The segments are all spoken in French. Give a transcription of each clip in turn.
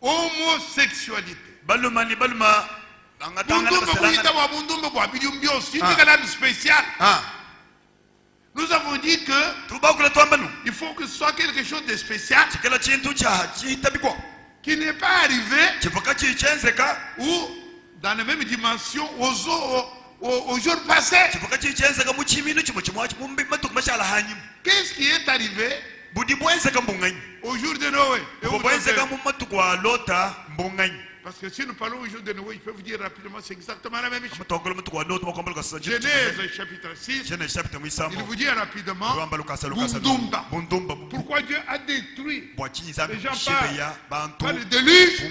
homosexualité. balumani baluma spécial. Nous avons dit que il faut que ce soit quelque chose de spécial qui n'est pas arrivé ou dans la même dimension au jour passé. Qu'est-ce qui est arrivé au jour de Noé? Parce que si nous parlons au jour de Noé, je peux vous dire rapidement, c'est exactement la même chose. Genèse chapitre 6, il vous dit rapidement, Bundumba. Pourquoi Dieu a détruit les gens par le déluge?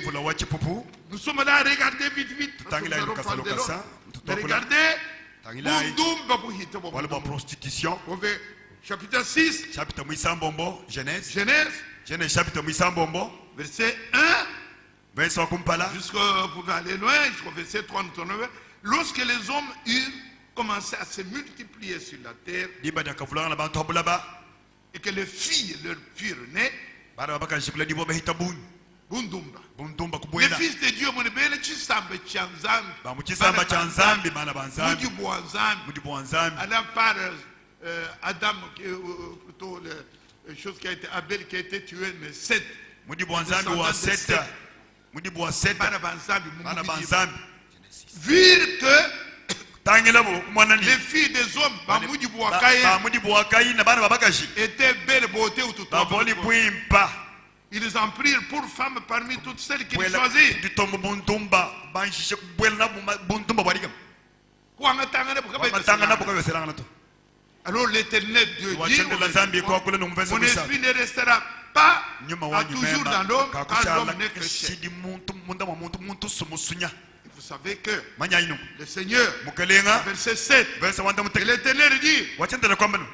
Nous sommes là à regarder vite, parce que nous allons parler de l'autre. Regardez, Bundumba pour la prostitution. Chapitre 6, Genèse chapitre verset 1. Pour aller loin, jusqu'au verset 39. Lorsque les hommes eurent commencé à se multiplier sur la terre et que les filles leur furent nées, Bundumba. Les fils de Dieu, Adam par Adam, plutôt la chose qui a été Abel qui a été tué, mais 7. Virent que les filles des hommes étaient belles beauté ou tout autre. Ils en prirent pour femmes parmi toutes celles qu'ils choisirent. Alors l'Éternel Dieu dit, mon esprit ne restera pas à toujours dans l'homme, car l'homme n'est que chair. Vous savez que le Seigneur, verset 7, et l'Éternel dit,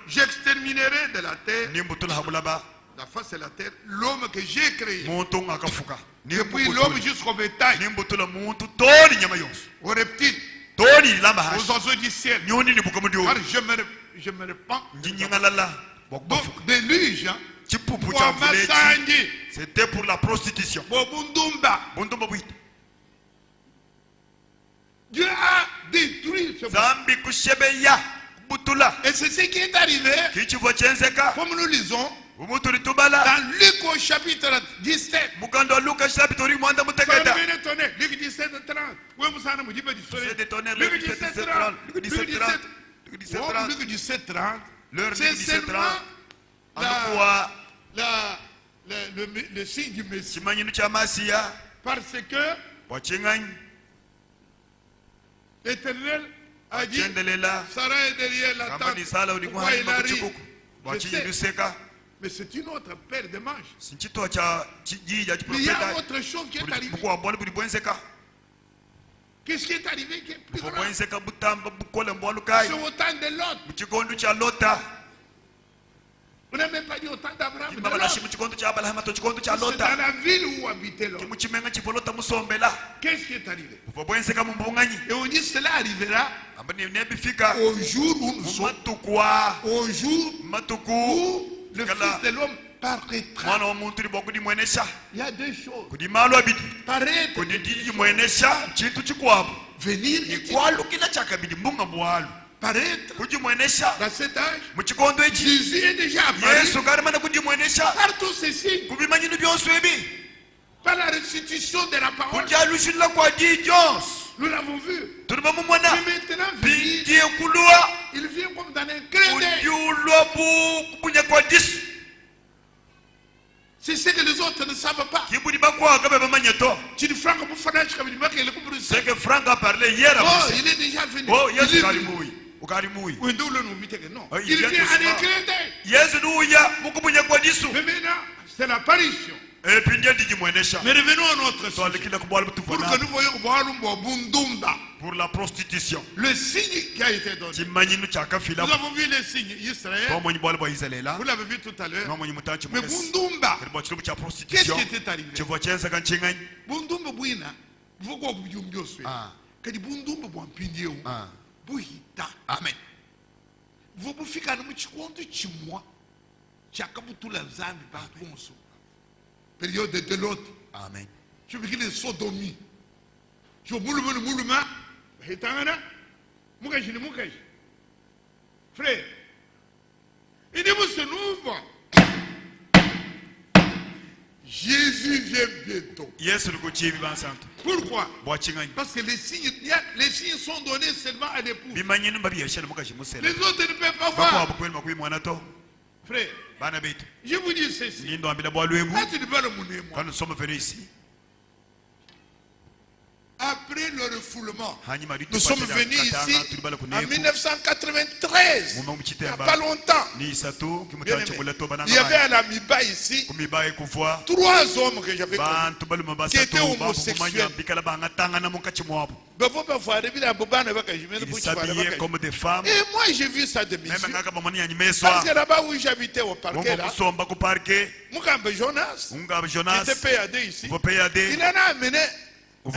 j'exterminerai de la terre, la face de la terre, l'homme que j'ai créé. Depuis l'homme jusqu'au bétail, aux reptiles, aux oiseaux du ciel. Car je me répands. Donc, déluge, c'était pour la prostitution. Dieu a détruit ce monde. Et c'est ce qui est arrivé, comme nous lisons, dans Luc au chapitre 17. Luc 17, 30. Luc 17, 30. C'est seulement le signe du Messie. Parce que l'Éternel a dit, Sarah est derrière la tente. Pourquoi il arrive? Je sais. Mais c'est une autre paire de manches. Il y a autre chose qui est arrivée. Qu'est-ce qui est arrivé qui est plus grave? C'est au temps de Lot. On n'a même pas dit au temps d'Abraham. C'est dans la ville où habitait Lot. Qu'est-ce qui est arrivé? Et on dit cela arrivera au jour où nous sommes. Au jour où le Fils de l'homme paraîtra. Il y a deux choses. Paraître, venir et paraître. Dans cet âge, Jésus est déjà apparu par tous ces signes. Par la restitution de la parole. Nous l'avons vu. Mais maintenant, il vient comme dans un clin d'œil. C'est ce que les autres ne savent pas. C'est que Franck a parlé hier. Oh, il est déjà venu. Oh, yes, il vient à un clin d'œil. Mais maintenant, c'est l'apparition. Mais revenons à notre sujet. Pour que nous voyons Bundumba. Pour la prostitution. Le signe qui a été donné. Nous avons vu les signes Israël. Vous l'avez vu tout à l'heure. Mais Bundumba, qu'est-ce qui était arrivé? Bundumba Bouina, vous voyez que Bundumba Bouampindio, Bouhita. Amen. Vous pouvez faire un petit compte de moi. Chakabutu la Zambi par période de l'autre. Amen. Je veux dire les sodomies. Je veux mouluma. Frère, il dit se n'ouvre. Jésus vient bientôt. Pourquoi? Parce que les signes sont donnés seulement à l'époux. Les autres ne peuvent pas voir. Frère, je vous dis ceci. Quand nous sommes venus ici, après le refoulement, nous sommes venus ici en 1993. Il n'y a pas longtemps. Il y avait à la Miba ici 3 hommes que j'avais connus qui étaient homosexuels. Ils s'habillaient comme des femmes. Et moi j'ai vu ça de mes yeux. Parce que là-bas où j'habitais au parquet, là, Mugambe Jonas, qui était PAD ici, il en a amené. Dans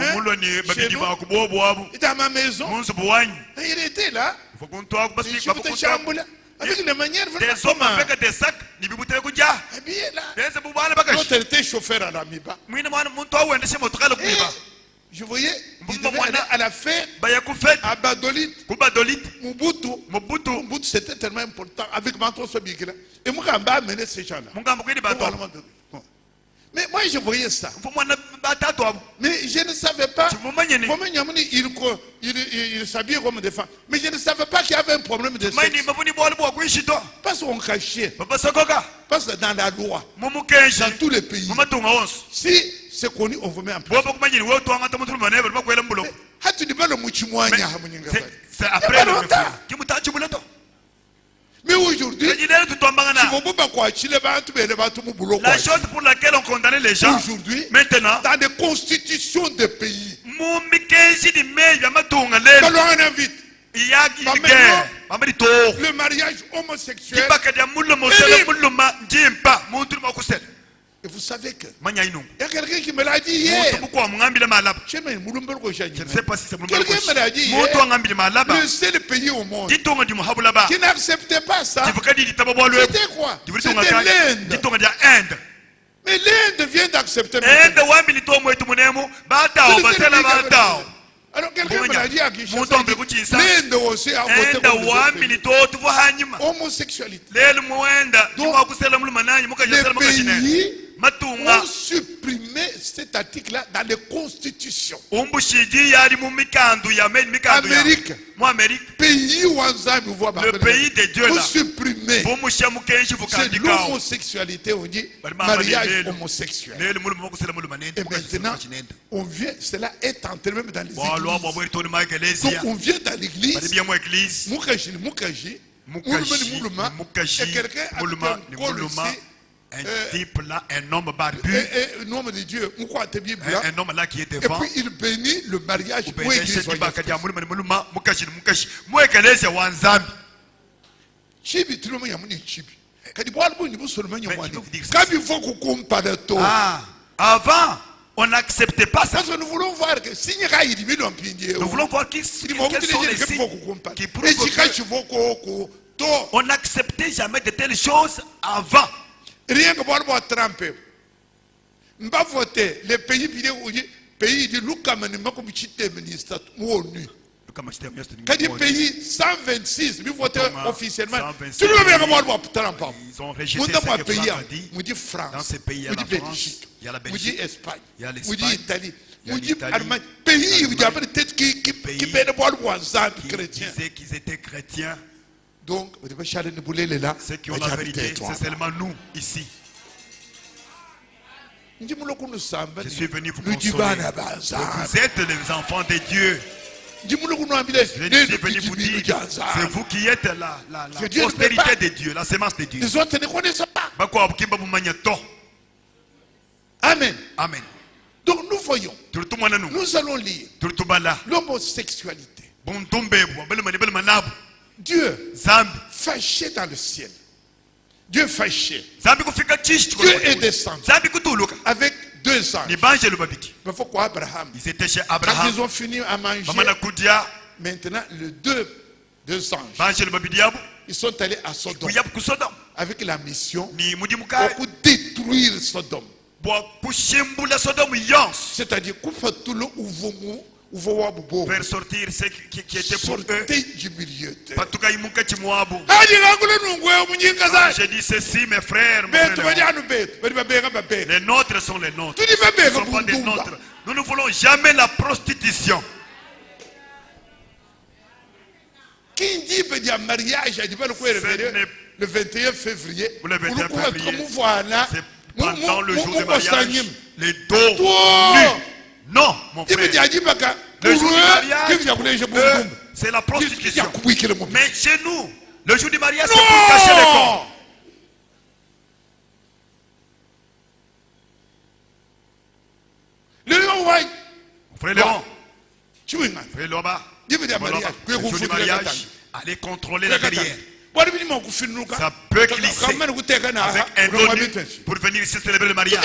ma maison, il était là. Avec une manière vraiment avec des sacs, habillé là. L'autre était chauffeur à la Miba. Je voyais, il devait aller à la fête à Badolit. Mobutu, c'était tellement important avec Manton Sobikila. Et Mugamba a amené ces gens-là. Mais moi je voyais ça. Mais je ne savais pas comment il s'habillait comme des femmes. Mais je ne savais pas qu'il y avait un problème de sexe. Parce qu'on cachait. Parce que dans la loi, dans tous les pays, si c'est connu, on vous met en prison. C'est après le refus. Mais aujourd'hui, la chose pour laquelle on condamnait les gens, aujourd'hui, maintenant, dans les constitutions des pays, le mariage homosexuel. Et vous savez que il y a quelqu'un qui me l'a dit hier. Je ne sais pas si c'est quelqu'un me l'a dit hier. Le seul pays au monde qui n'acceptait pas ça, c'était quoi? C'était l'Inde. Mais l'Inde vient d'accepter. Alors quelqu'un me l'a dit à Kinshasa, l'Inde aussi a voté pour homosexualité. Donc, les pays ont supprimé cet article-là dans les constitutions. Amérique, pays où ensemble voit le pays de Dieu là, supprimer c'est l'homosexualité, on dit mariage homosexuel. Et maintenant, on vient, cela est entré même dans les églises. Donc on vient dans l'église, Mukaji, et quelqu'un a un col aussi. Un type là, un homme barbu, un homme de Dieu, un homme là qui est devant, et puis il bénit le mariage. Avant, on n'acceptait pas ça. Parce que nous voulons voir que si nous voulons voir quels sont les signes qui prouvent qu'on n'acceptait jamais de telles choses avant. Rien que pour Trump. On va voter les pays de l'Oukamani, comme chité ministre, ONU. Quand il pays 126, nous votons officiellement. Tu ne veux pas voir Trump. Ils ont rejeté ce que Franck a dit. Nous dit France, dans ces pays, il y a la France, il y a la nous dit Belgique, Espagne, il y a nous l'Espagne, dit Italie, il y a nous dit l'Italie, Allemagne. Pays, il y a peut-être qui peuvent voir qui chrétiens. disaient qu'ils étaient chrétiens. Donc, Ceux qui ont la vérité, c'est seulement nous ici. Je suis venu vous consoler. Vous êtes les enfants de Dieu. Je suis venu vous dire, c'est vous qui êtes la prospérité de Dieu, la sémence de Dieu. Les autres ne connaissent pas. Amen. Amen. Donc nous voyons, nous allons lire l'homosexualité. Dieu fâché dans le ciel. Dieu fâché. Dieu est descendu avec 2 anges. Mais pourquoi Abraham? Ils étaient chez Quand Abraham. ils ont fini à manger, maintenant les deux anges, ils sont allés à Sodome avec la mission pour détruire Sodome. C'est-à-dire faire sortir ce qui était pour eux. du milieu. J'ai dit ceci, mes frères. Les nôtres sont les nôtres. Ils ne sont pas des nôtres. Nous ne voulons jamais la prostitution. Qui dit mariage, le 21 février, c'est pendant le jour de mariage, les dos nus. Non, mon frère. Le jour du mariage, c'est la prostitution. Mais chez nous, le jour du mariage, c'est pour cacher les corps. Frère Léon, frère Loba, le jour du mariage, allez contrôler la carrière. Ça peut glisser avec un don pour venir ici célébrer le mariage.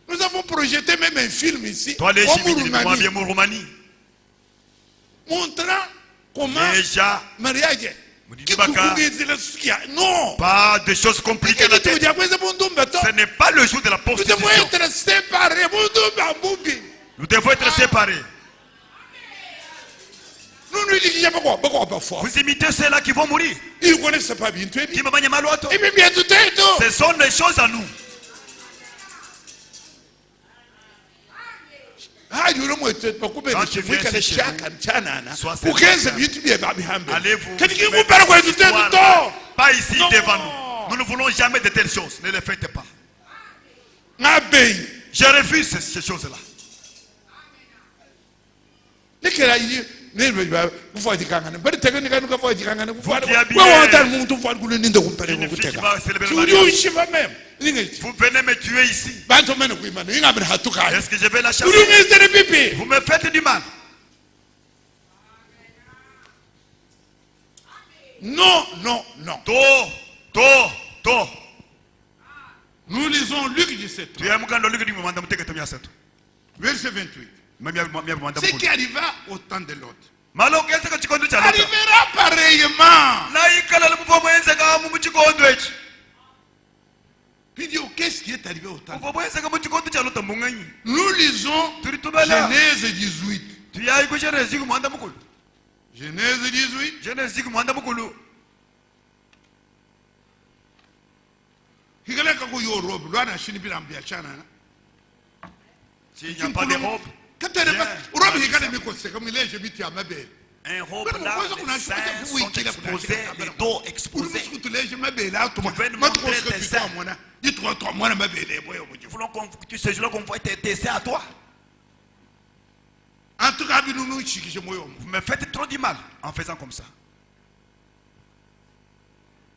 Nous avons projeté même un film ici, montrant comment mariage. Non, pas de choses compliquées. Ce n'est pas le jour de la prostitution. Nous devons être séparés. Nous devons être séparés. Vous imitez ceux-là qui vont mourir. Ils ne connaissent pas bien. Ce sont les choses à nous. Quand tu viens ici chez nous, sois allez-vous pas ici devant nous. Nous ne voulons jamais de telles choses. Ne les faites pas. Je refuse ces choses-là. Vous qui habillez, vous venez me tuer ici. Est-ce que je vais la chasser? Vous me faites du mal. Non. Nous lisons Luc 17. Verset 28. Ce qui arriva au temps de l'autre arrivera pareillement. Puis dit, qu'est-ce qui est arrivé au temps de l'autre? Nous lisons Genèse 18. Genèse 18. S'il n'y a pas de robe, un robe là, les seins sont exposés, les dos exposés. Tu veux nous montrer tes seins. Nous voulons que tu sais qu'on voit tes seins à toi. Vous me faites trop du mal en faisant comme ça.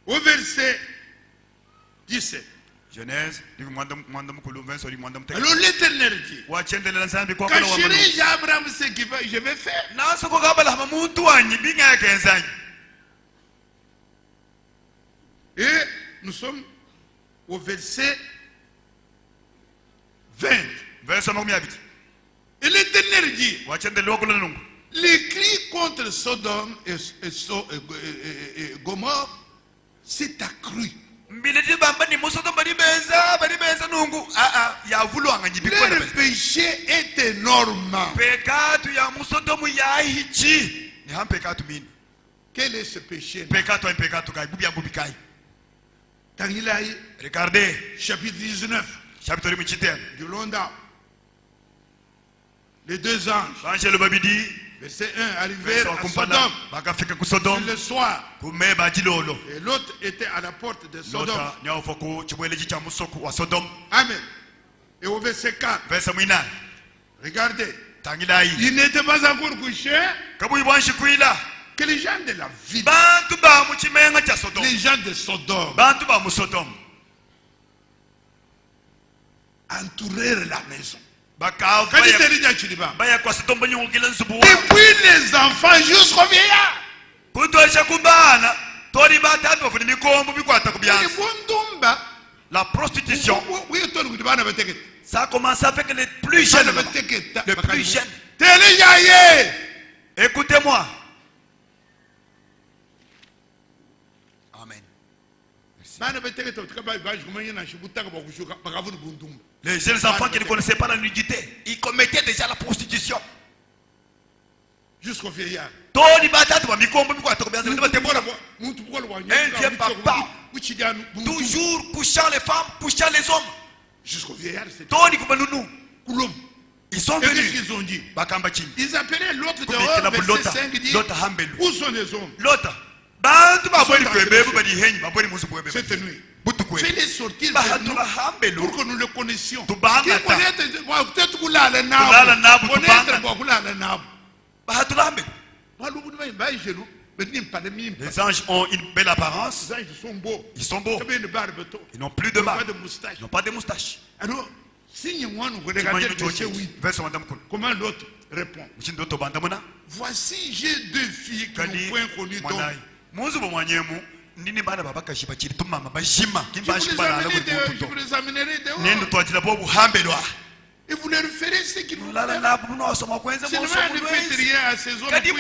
Au verset 17. Genèse, alors l'Éternel dit, cacherai-je à Abraham ce que je vais faire? Et nous sommes au verset 20. Et l'Éternel dit, les cris contre Sodome et Gomorrhe s'est accru. Le péché est énorme. Quel est ce péché? Regardez, chapitre 19. Du Londa. Les deux anges. Verset 1, arrivé à Sodome le soir. Et l'autre était à la porte de Sodome. Amen. Et au verset 4, regardez, il n'était pas encore couché que les gens de la ville, les gens de Sodome, entourèrent la maison. Depuis les enfants jusqu'aux vieillards. La prostitution, ça a commencé avec les plus jeunes. Les plus jeunes. Écoutez-moi. Amen. Les jeunes enfants qui ne connaissaient pas la nudité, ils commettaient déjà la prostitution. Jusqu'au vieillard. Un vieux papa, toujours couchant les femmes, couchant les hommes. Jusqu'au vieillard, c'est ils sont venus. Qu'est-ce qu'ils ont dit? Ils appelaient l'autre dehors, verset 5, dit, où sont les hommes? Cette nuit. Fais-les sortir vers nous pour que nous le connaissions. Les anges ont une belle apparence. Les anges sont beaux. Ils sont beaux. Ils n'ont plus de barbe. Ils n'ont pas de moustache. Alors, si nous regardons le verset 8, comment l'autre répond? Voici, j'ai deux filles qui n'ont point connu d'homme. Je vous les amènerai dehors. Et vous leur ferez ce qu'il vous plaît. Seulement ne faites rien à ces hommes qui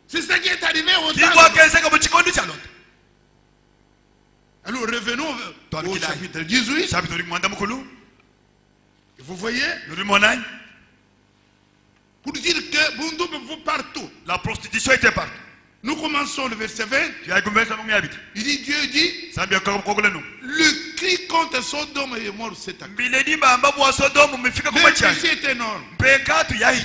c'est ça qui est arrivé au temps. Alors revenons au chapitre 18. Vous voyez? Pour dire que Bundu peut partout. La prostitution était partout. Nous commençons le verset 20. Il dit, Dieu dit, le cri contre Sodome est mort cette année. Le péché est énorme.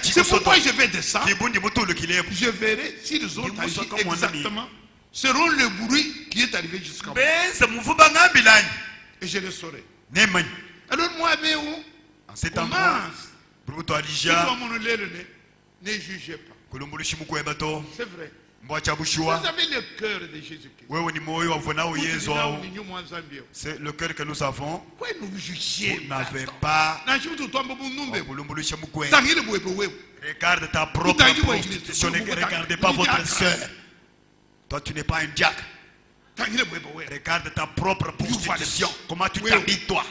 C'est pourquoi je vais descendre. Je verrai s'ils ont agi exactement selon le bruit qui est arrivé jusqu'à moi. Et je le saurai. Alors moi, en cet endroit, ne jugez pas. C'est vrai. Vous avez le cœur de Jésus-Christ. C'est le cœur que nous avons. Pourquoi nous jugez? Vous n'avez pas. Regarde ta propre prostitution. Ne regardez pas votre soeur. Toi, tu n'es pas un diacre. Regarde ta propre prostitution. Comment tu t'habilles, toi?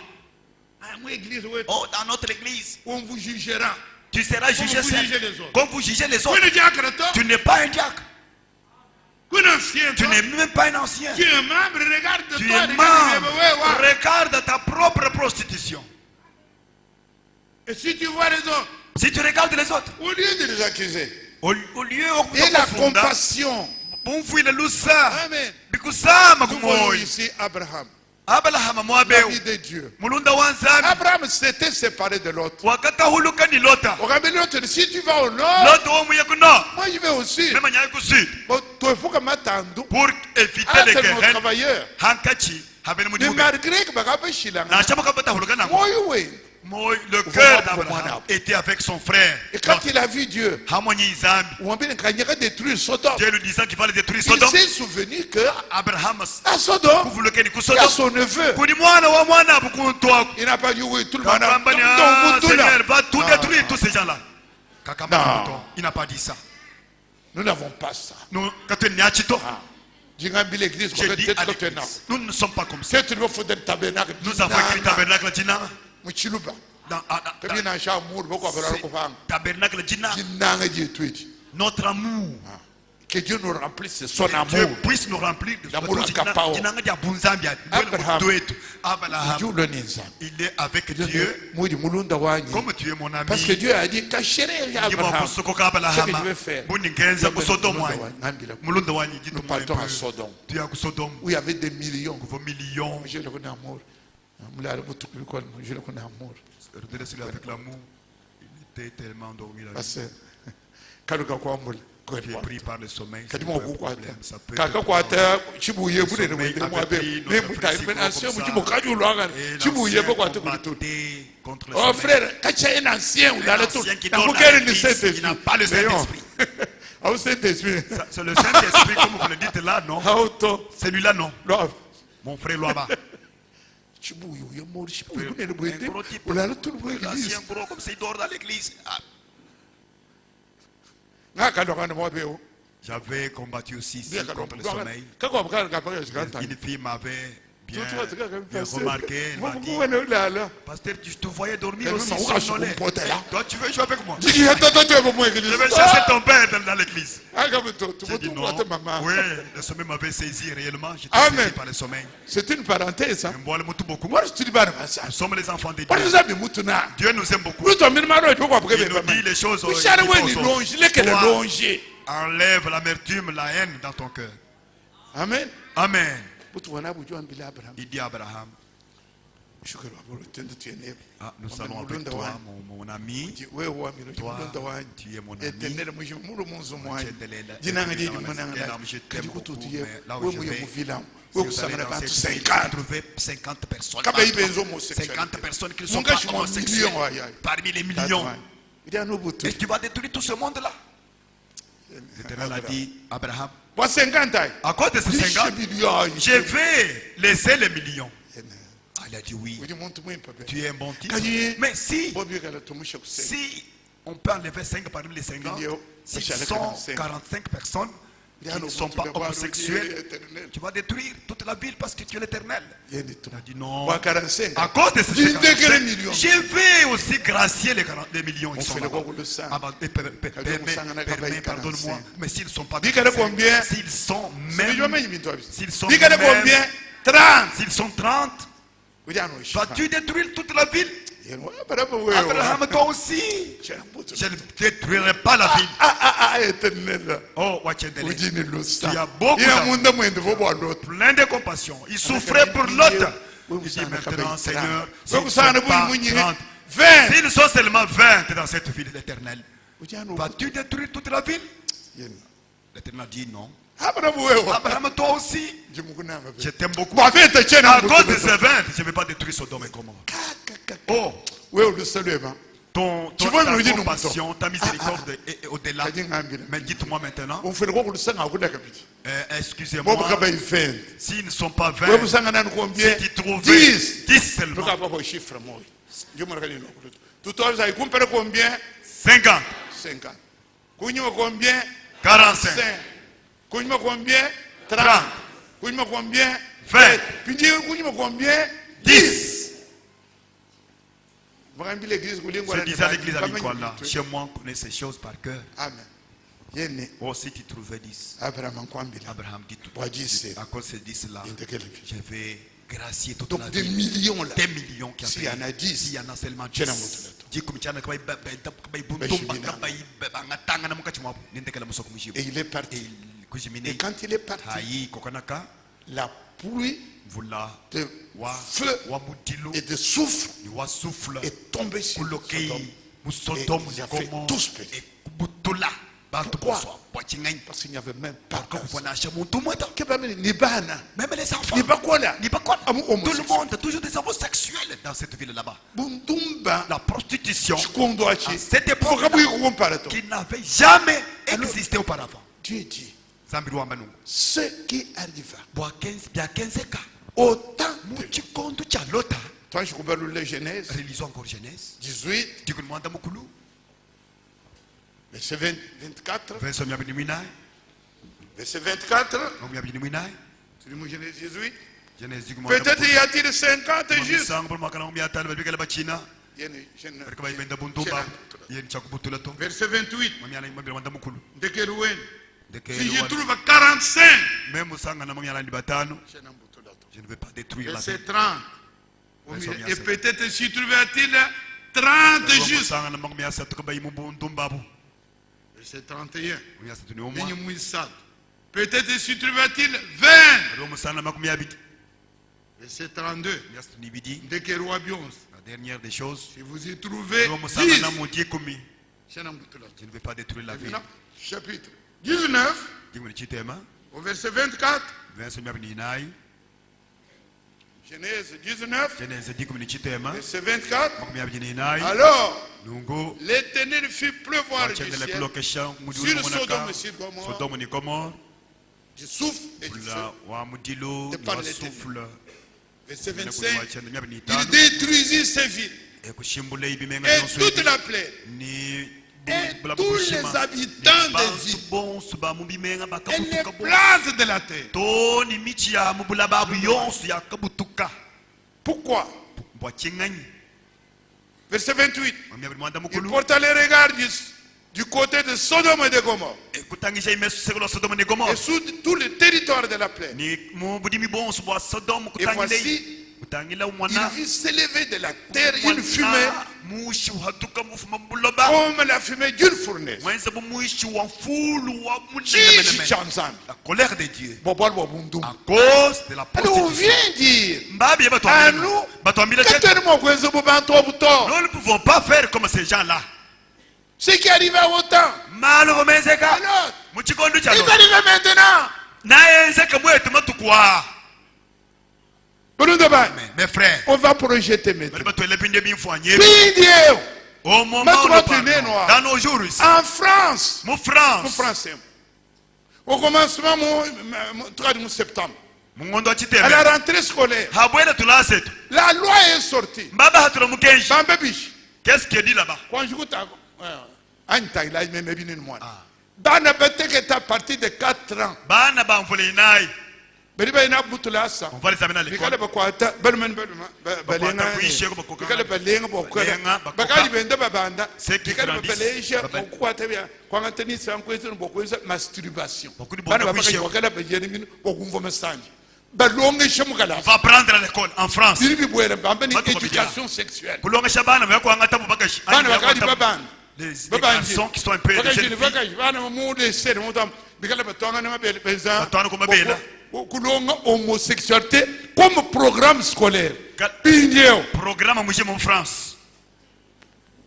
Oh, dans notre église, on vous jugera. Tu seras jugé comme vous jugez les autres. Tu n'es pas un diacre. Tu n'es même pas un ancien. Tu es membre, regarde-toi. Tu es membre. Regarde ta propre prostitution. Et si tu vois les autres, si tu regardes les autres, au lieu de les accuser, au lieu et la compassion. Amen. Nous voyons ici Abraham. La vie de Dieu. Abraham s'était séparé de l'autre. Si tu vas au nord, moi je vais au sud. Pour éviter les querelles, mais malgré que le cœur d'Abraham était avec son frère. Et quand il a vu Dieu, Dieu lui disant qu'il va le détruire Sodome, il s'est souvenu que Abraham à Sodome, il y a son neveu. Il n'a pas dit oui, tout le monde Seigneur va tout détruire, tous ces gens-là. Il n'a pas dit ça. Nous n'avons pas ça. Nous ne sommes pas comme ça. Nous avons écrit tabernacle Dina. Tabernacle Dina. Notre amour. Que Dieu nous remplisse son amour. Dieu puisse nous remplir de son amour. Abraham, il est avec Dieu. Comme tu es mon ami. Parce que Dieu a dit, cachez-les Abraham. Ce que je vais faire. Nous partons à Sodome. Où il y avait des millions. Je le connais amour. Je le connais amour. Avec l'amour, il était tellement endormi là. J'ai pris par le sommeil. Oh frère, quand un ancien, il n'a pas le Saint-Esprit. C'est le Saint-Esprit, comme vous le dites là, non? Celui-là, non. Mon frère là-bas. Un gros comme s'il dort dans l'église. J'avais combattu aussi contre le sommeil. Une fille m'avait bien remarqué. Il m'a dit, pasteur, tu te voyais dormir aussi. Toi, tu veux jouer avec moi? Je vais chercher ton père dans l'église. J'ai dit non. Oui, le sommeil m'avait saisi réellement. J'étais saisi par le sommeil. C'est une parenthèse. Hein? Nous sommes les enfants de Dieu. Dieu nous aime beaucoup. Il nous dit les choses. Enlève l'amertume, la haine dans ton cœur. Amen. Amen. Il dit à Abraham, nous allons avec toi, mon ami. Toi, tu es mon ami. Tu es je t'aime beaucoup, mais là où je vais, si vous allez dans cette ville, vous trouvez 50 personnes. 50 personnes qui ne sont pas homosexuelles. Parmi les millions. Et tu vas détruire tout ce monde-là. L'Éternel a dit, Abraham, à cause de ces 50, je vais laisser les millions. Il a dit oui, tu es un bon type. Mais si on peut enlever 5 parmi les 50, s'ils sont 45 personnes qui ne sont pas homosexuels, tu vas détruire toute la ville parce que tu es l'Éternel. Il a dit non, à cause de ces 50, je vais aussi gracier les millions qui sont là. Pardonne-moi, mais s'ils ne sont pas, s'ils sont même 30, vas-tu détruire toute la ville? Abraham, toi aussi. Je ne détruirai pas la ville. Oh, tu as beaucoup d'amour, plein de compassion. Il souffrait pour l'autre. Il dit maintenant, Seigneur, s'ils sont seulement 20 dans cette ville éternelle, vas-tu détruire toute la ville? L'Éternel dit non. Abraham, toi aussi, je t'aime beaucoup. À cause de ces 20, je ne vais pas détruire Sodome et Gomorrhe. Oh, ton compassion, ta miséricorde est au-delà. Mais dites-moi maintenant, excusez-moi, s'ils ne sont pas 20, si tu trouves 10 seulement, 50, 45, combien? 30. Combien? 20. Puis combien? 10. Je disais à l'église à Nicolas, chez moi on connaît ces choses par cœur. Amen. Oh, si tu trouvais 10. Abraham dit tout. À cause de ces 10 là, je vais gracier toute la vie. Des millions qui s'il y en a 10, s'il y en a seulement 10. Et il est parti. Et quand il est parti, la pluie de feu et de soufre est tombée sur Sodome. Et ils avaient tous péri. Pourquoi? Parce qu'il n'y avait même pas même les enfants. Tout le monde, toujours des homosexuels dans cette ville là-bas. La prostitution à cette époque qui n'avait jamais existé auparavant. Dieu dit, ce qui arriva autant de toi, je comprends le Genèse. Relisons encore Genèse 18. Verset 24. Verset 24. Genèse 18. Peut-être y a-t-il 50 justes. Verset 28. Si je trouve 45, je ne vais pas détruire verset la vie. 30. Et peut-être si trouve-t-il 30 justes. Verset 31. Peut-être si trouve-t-il 20. Verset 32. La dernière des choses, si vous y trouvez 10, je ne vais pas détruire la vie. Chapitre 19, au verset 24. Genèse 19, verset 24. Alors, l'Éternel fit pleuvoir du ciel sur Sodome et Gomorrhe, du souffle et du feu de par l'Éternel. Verset 25, il détruisit ces villes et toute la plaine et tous les habitants des îles et les plantes de la terre. Pourquoi? Verset 28. Il porta les regards du côté de Sodome et de Gomorrhe et sous tout le territoire de la plaine. Et voici, il vit s'élever de la terre une fumée comme la fumée d'une fournaise. La colère de Dieu. À cause de la prostitution. On vient dire à nous ne pouvons pas faire comme ces gens-là. Ce qui arrive à autant. Alors, il est arrivé maintenant. Mes frères, on va projeter maintenant. Au moment dans nos jours ici, en France, au commencement du septembre, à la rentrée scolaire, la loi est sortie. Qu'est-ce qu'il dit là-bas? À partir de 4 ans. On va les amener à l'école. Ceux qui grandissent. Masturbation. On va prendre à l'école en France. Éducation sexuelle. Les garçons qui sont un peu les jeunes filles. Homosexualité comme programme scolaire. Programme en France.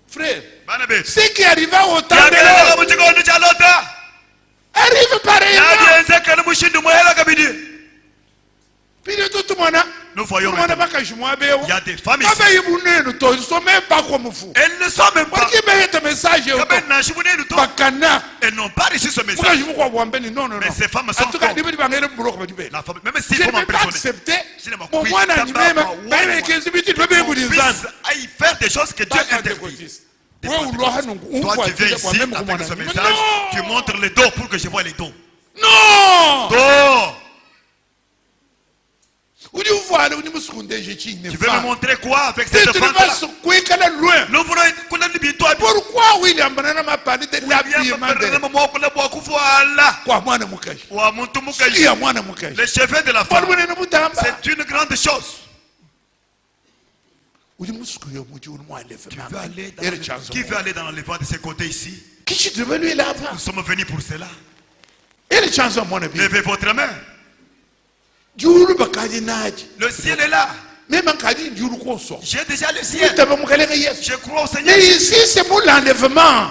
Frère, ce qui arrive au temps de l'autre arrive pareillement. Nous voyons maintenant, il y a des femmes ici. Elles ne sont même pas. Elles n'ont pas reçu ce message. Mais ces femmes sont comme. Même s'il faut m'impressionner, on puisse faire des choses que Dieu interdit. Toi, tu viens ici, avec ce message, tu montres les dos pour que je vois les dos. Non! Dos! Tu veux me montrer quoi avec cette femme-là? Nous voulons pourquoi William Branham m'a parlé de l'habillement les cheveux de la femme? C'est une grande chose. Qui veut aller dans l'enlèvement de ce côté ici? Nous sommes venus pour cela. Levez votre main. Le ciel est là. J'ai déjà le ciel. Je crois au Seigneur. Mais ici, c'est pour l'enlèvement.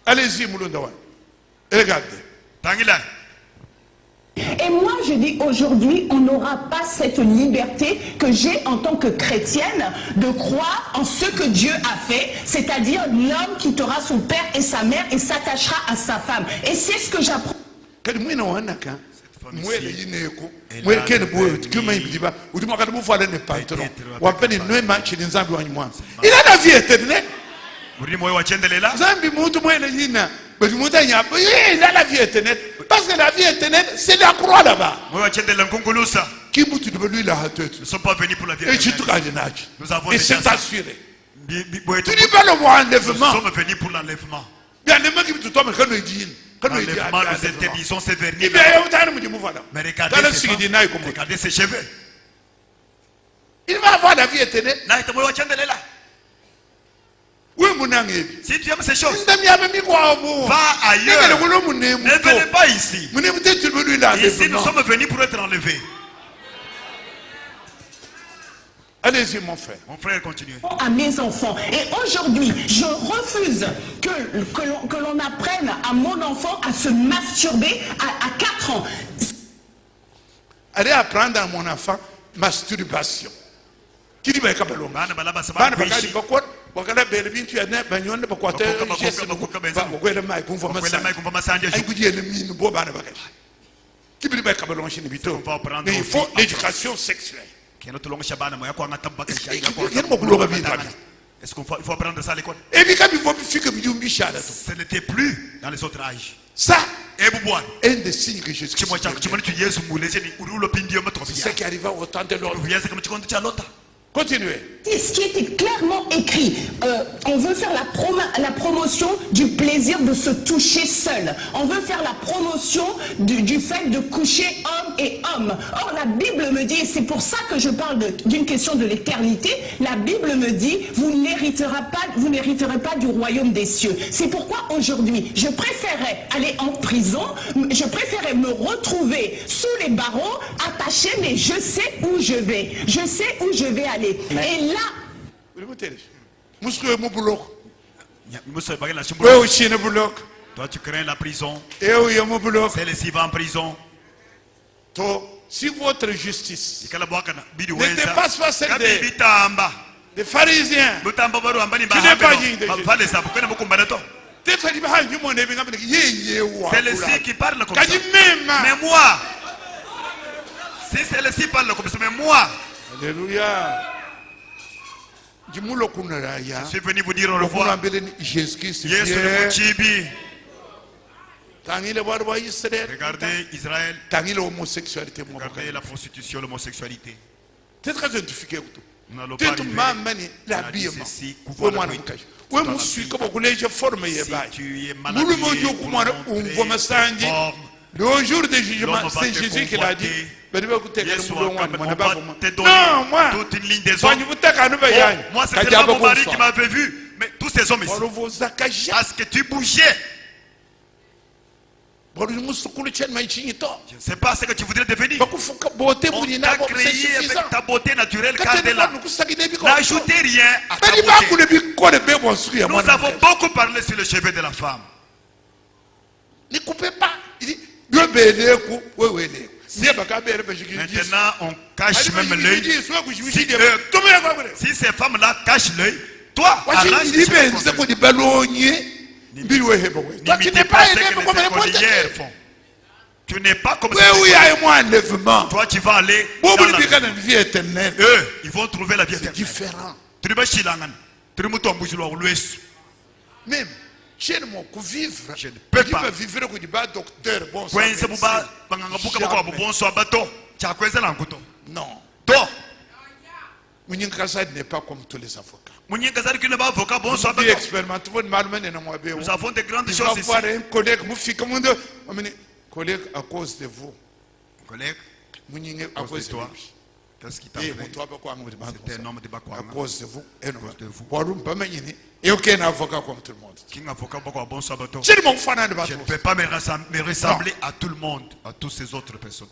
Allez-y, Moulundawa. Regardez. Et moi, je dis aujourd'hui, on n'aura pas cette liberté que j'ai en tant que chrétienne de croire en ce que Dieu a fait, c'est-à-dire l'homme quittera son père et sa mère et s'attachera à sa femme. Et c'est ce que j'apprends. Il a la vie éternelle. Il a la vie éternelle. Parce que la vie éternelle, c'est la croix là-bas. Qui nous ne sommes pas venus pour la vie éternelle. Nous avons et c'est assuré. Tu dis pas le mot enlèvement. Nous sommes venus pour l'enlèvement. L'enlèvement, nous interdisons ces vernis. Mais regardez ses cheveux. Il va avoir la vie éternelle. Si tu aimes ces choses, va ailleurs. Ne venez pas ici. Ici, nous sommes venus pour être enlevés. Allez-y, mon frère. Mon frère, continue. À mes enfants. Et aujourd'hui, je refuse que l'on apprenne à mon enfant à se masturber à 4 ans. Allez apprendre à mon enfant masturbation. Qui dit mais il faut l'éducation sexuelle. Est-ce qu'il faut apprendre ça à l'école? Ce n'était plus dans les autres âges. Ça, un des signes que Jésus Christ. C'est ce qui arriva au temps de l'autre. Continuez. Ce qui était clairement écrit, on veut faire la promotion du plaisir de se toucher seul. On veut faire la promotion du fait de coucher homme et homme. Or, la Bible me dit, et c'est pour ça que je parle d'une question de l'éternité, la Bible me dit, vous n'hériterez pas du royaume des cieux. C'est pourquoi aujourd'hui, je préférais aller en prison, je préférais me retrouver sous les barreaux, attaché, mais je sais où je vais. Je sais où je vais aller. Et là, toi tu crains la prison. Celle-ci va en prison. Si votre justice ne dépasse pas celle des pharisiens, tu n'es pas digne de Jésus. C'est celle-ci qui parle comme ça. Mais moi, si celle-ci parle comme ça, mais moi, alléluia. Je suis venu vous dire au revoir. Jésus-Christ. Regardez Israël. Regardez la prostitution, l'homosexualité. C'est très identifié. Nous n'allons pas arriver. Si tu es marié, le jour du jugement, c'est Jésus qui l'a dit. Non, moi, toute une ligne des hommes. Moi, c'est pas mon mari qui m'avait vu, mais tous ces hommes ici. Parce que tu bougeais. Je ne sais pas ce que tu voudrais devenir. On t'a créé avec ta beauté naturelle, Cardella. N'ajoutez rien à ta beauté. Nous avons beaucoup parlé sur le cheveu de la femme. Ne coupez pas. Maintenant, on cache même l'œil. Si ces femmes-là cachent l'œil, toi, arrange les toi, tu n'es pas aimé comme les Molières font. Tu n'es pas comme ça. Toi, tu vas aller dans la vie éternelle. Eux, ils vont trouver la vie éternelle. C'est différent. Même, je ne peux pas vivre avec des docteurs. Non. Toi, Mouningasad n'est pas comme tous les avocats. Nous avons de grandes choses ici. Un collègue à cause de vous. Collègue, à cause de toi. Qu'est-ce qui t'a fait? C'était un homme de Bakwa. À cause de vous. Et aucun avocat comme tout le monde. Je ne peux pas me ressembler à tout le monde, à toutes ces autres personnes.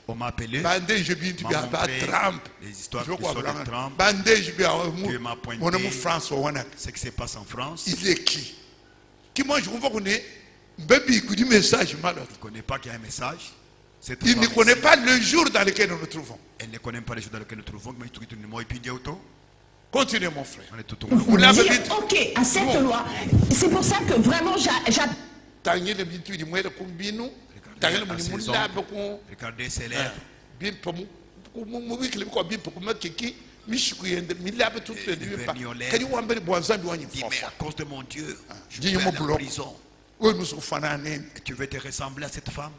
On m'a appelé. Les histoires qui sont de Trump. Dieu m'a pointé ce qui se passe en France. Il est qui? Qui moi je comprends qu'on est. Il ne connaît pas qu'il y a un message. Il ne connaît pas le jour dans lequel nous nous trouvons. Elle ne connaît pas le jour dans lequel nous nous trouvons. Continuez mon frère. Vous dire, ok, à cette loi. C'est pour ça que vraiment regardez ses lèvres. Mais à cause de mon Dieu, je vais à la prison. Et tu veux te ressembler à cette femme?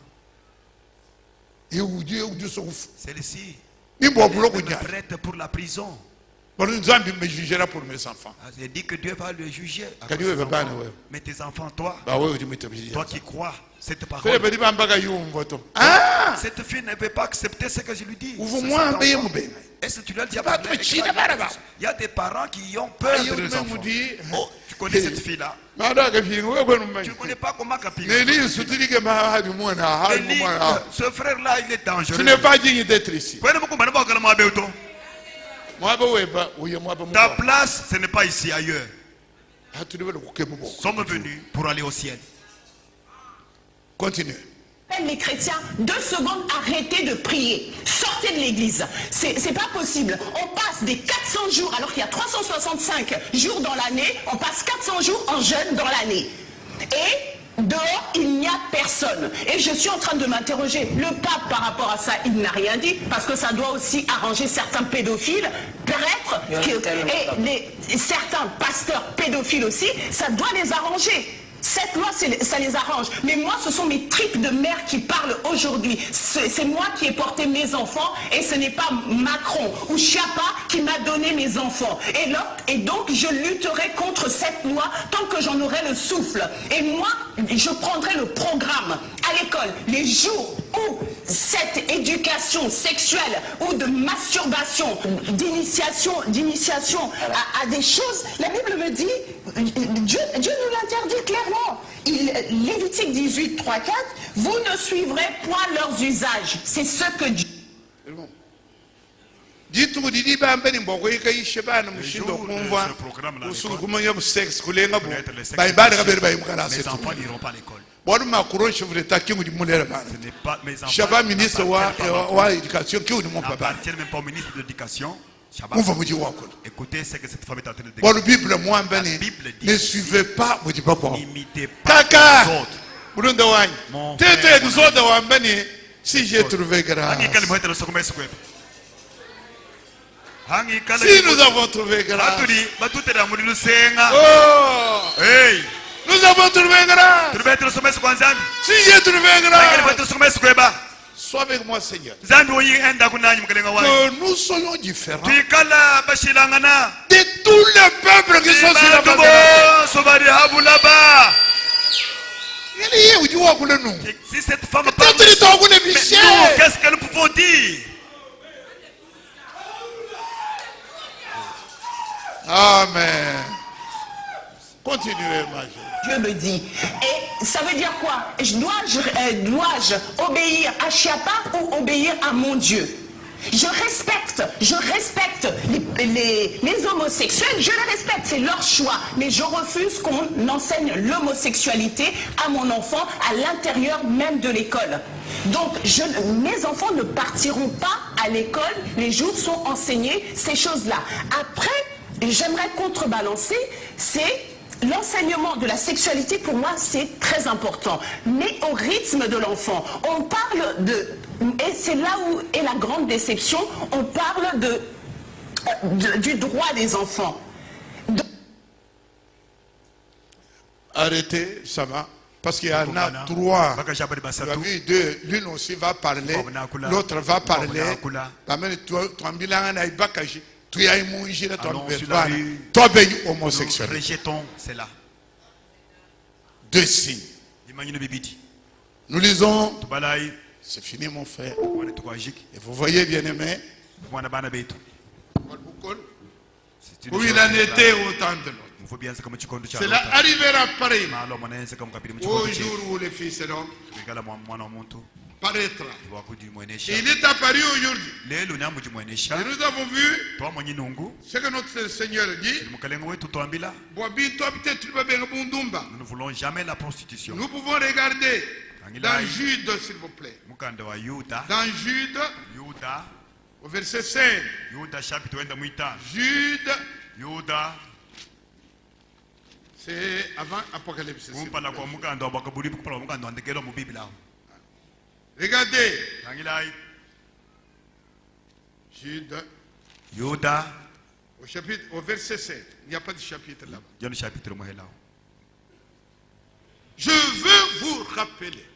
Celle-ci est prête pour la prison. Dieu me jugera pour mes enfants. J'ai dit que Dieu va le juger. Mais tes enfants, toi qui crois cette parole, cette fille ne peut pas accepter ce que je lui dis. Est-ce que tu lui as dit? Il y a des parents qui ont peur de leurs enfants. Oh, tu connais cette fille-là? Tu ne connais pas comment Kapinga. Ce frère-là, il est dangereux. Tu n'es pas digne d'être ici. Ta place, ce n'est pas ici, ailleurs. Nous sommes venus pour aller au ciel. Continue. Les chrétiens, 2 secondes, arrêtez de prier. Sortez de l'église. C'est pas possible. On passe des 400 jours, alors qu'il y a 365 jours dans l'année, on passe 400 jours en jeûne dans l'année. Et dehors, il n'y a personne. Et je suis en train de m'interroger. Le pape, par rapport à ça, il n'a rien dit, parce que ça doit aussi arranger certains pédophiles. Prêtre peut-être et certains pasteurs pédophiles aussi, ça doit les arranger. Cette loi, ça les arrange. Mais moi, ce sont mes tripes de mère qui parlent aujourd'hui. C'est moi qui ai porté mes enfants et ce n'est pas Macron ou Chiappa qui m'a donné mes enfants. Et donc, je lutterai contre cette loi tant que j'en aurai le souffle. Et moi, je prendrai le programme à l'école. Les jours où cette éducation sexuelle ou de masturbation, d'initiation à des choses, la Bible me dit, Dieu nous l'interdit clairement. Lévitique 18, 3, 4, vous ne suivrez point leurs usages. C'est ce que Dieu... Mes enfants n'iront pas à l'école. Chaba ministre wa éducation qui ne n'appartiennent même pas au ministre de l'éducation. Écoutez ce que cette femme est en train de dire. La Bible dit, ne suivez pas, n'imitez pas les autres. Mon frère, si j'ai trouvé grâce. Si nous avons trouvé grâce. Oh! Hey! Nous avons trouvé grâce. Si j'ai trouvé grâce. Sois avec moi, Seigneur. Que nous soyons différents de tous les peuples qui sont sur la terre. Si cette femme parle, qu'est-ce que nous pouvons dire? Amen. Continuez, ma joie. Dieu me dit. Et ça veut dire quoi? Dois-je obéir à Chiappa ou obéir à mon Dieu? Je respecte les homosexuels, je les respecte, c'est leur choix. Mais je refuse qu'on enseigne l'homosexualité à mon enfant à l'intérieur même de l'école. Donc, mes enfants ne partiront pas à l'école, les jours sont enseignés, ces choses-là. Après, j'aimerais contrebalancer, c'est l'enseignement de la sexualité, pour moi, c'est très important. Mais au rythme de l'enfant, on parle de... Et c'est là où est la grande déception, on parle du droit des enfants. Arrêtez, ça va. Parce qu'il y en a trois. Tu as vu deux. L'une aussi va parler, l'autre va parler. Toi, homosexuel. Rejetons cela. Deux signes. Nous lisons. C'est fini, mon frère. Et vous voyez, bien aimé, où il en était au temps de l'autre. Cela arrivera pareillement au jour où le Fils de l'homme paraîtra. Et il est apparu aujourd'hui. Et nous avons vu ce que notre Seigneur dit. Nous ne voulons jamais la prostitution. Nous pouvons regarder dans Jude, s'il vous plaît. Dans Jude, au verset 5. Jude, c'est avant Apocalypse. Regardez. Jude. Au verset 7. Il n'y a pas de chapitre là-bas. Je veux vous rappeler.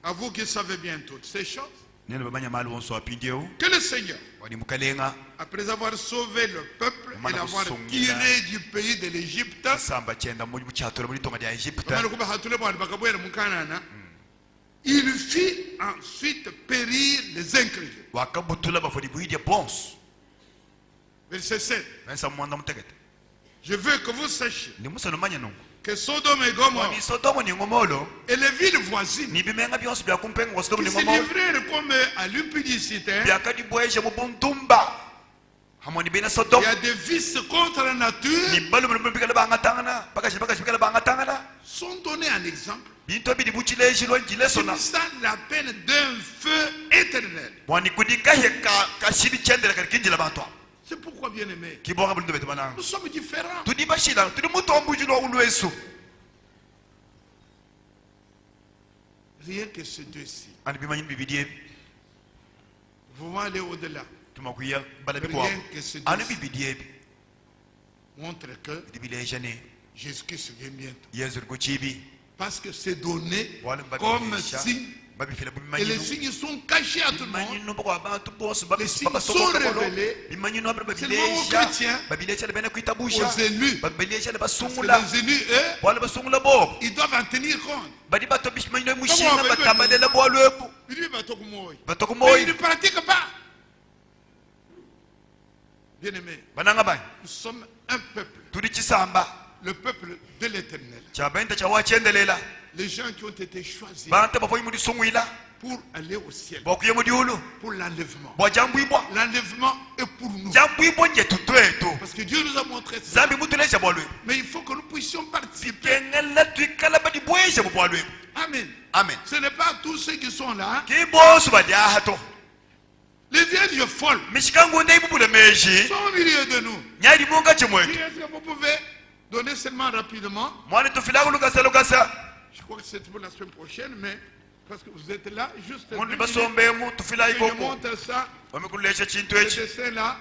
À vous qui savez bien toutes ces choses. Que le Seigneur, après avoir sauvé le peuple et l'avoir tiré du pays de l'Égypte, il fit ensuite périr les incrédules. Verset 7. Je veux que vous sachiez que Sodome et Gomorrhe et les villes voisines qui se livrèrent comme à l'impudicité, il y a des vices contre la nature, sont donnés en exemple. Ça la peine d'un feu éternel. C'est pourquoi, bien aimé, nous sommes différents. Rien que ces deux-ci. Vous allez au-delà. Rien que ce montre que Jésus-Christ vient bientôt. Parce que c'est donné comme signe. Et les signes sont cachés à tout le monde. Les signes sont révélés seulement aux chrétiens, aux élus. Parce que les élus, eux, ils doivent en tenir compte. Mais ils ne pratiquent pas. Bien-aimés, nous sommes un peuple. Le peuple de l'Éternel. Les gens qui ont été choisis pour aller au ciel, pour l'enlèvement. L'enlèvement est pour nous. Parce que Dieu nous a montré ça. Mais il faut que nous puissions participer. Amen. Amen. Ce n'est pas tous ceux qui sont là. Les vierges folles sont au milieu de nous. Est-ce que vous pouvez donner seulement rapidement? Je crois que c'est pour la semaine prochaine, mais parce que vous êtes là, juste je montre ça, ce dessin-là,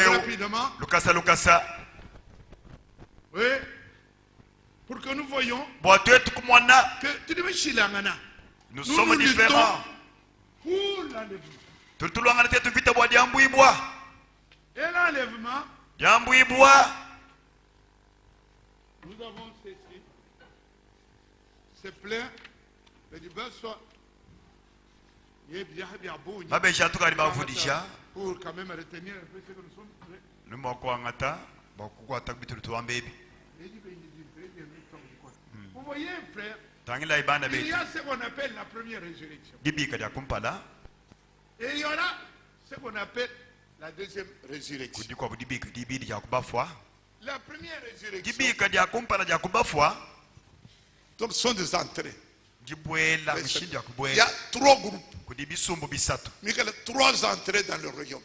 rapidement. Oui, pour que nous voyons que nous sommes différents. Pour l'enlèvement. Et l'enlèvement, nous avons ceci. C'est plein. Mais du bas soit. Il est bien beau. Pour quand même retenir un peu ce que nous sommes. Vous voyez, frère, il y a ce qu'on appelle la première résurrection. Et il y aura ce qu'on appelle la deuxième résurrection. La première résurrection, donc ce sont des entrées. Il y a 3 groupes. Mais il y a 3 entrées dans le royaume.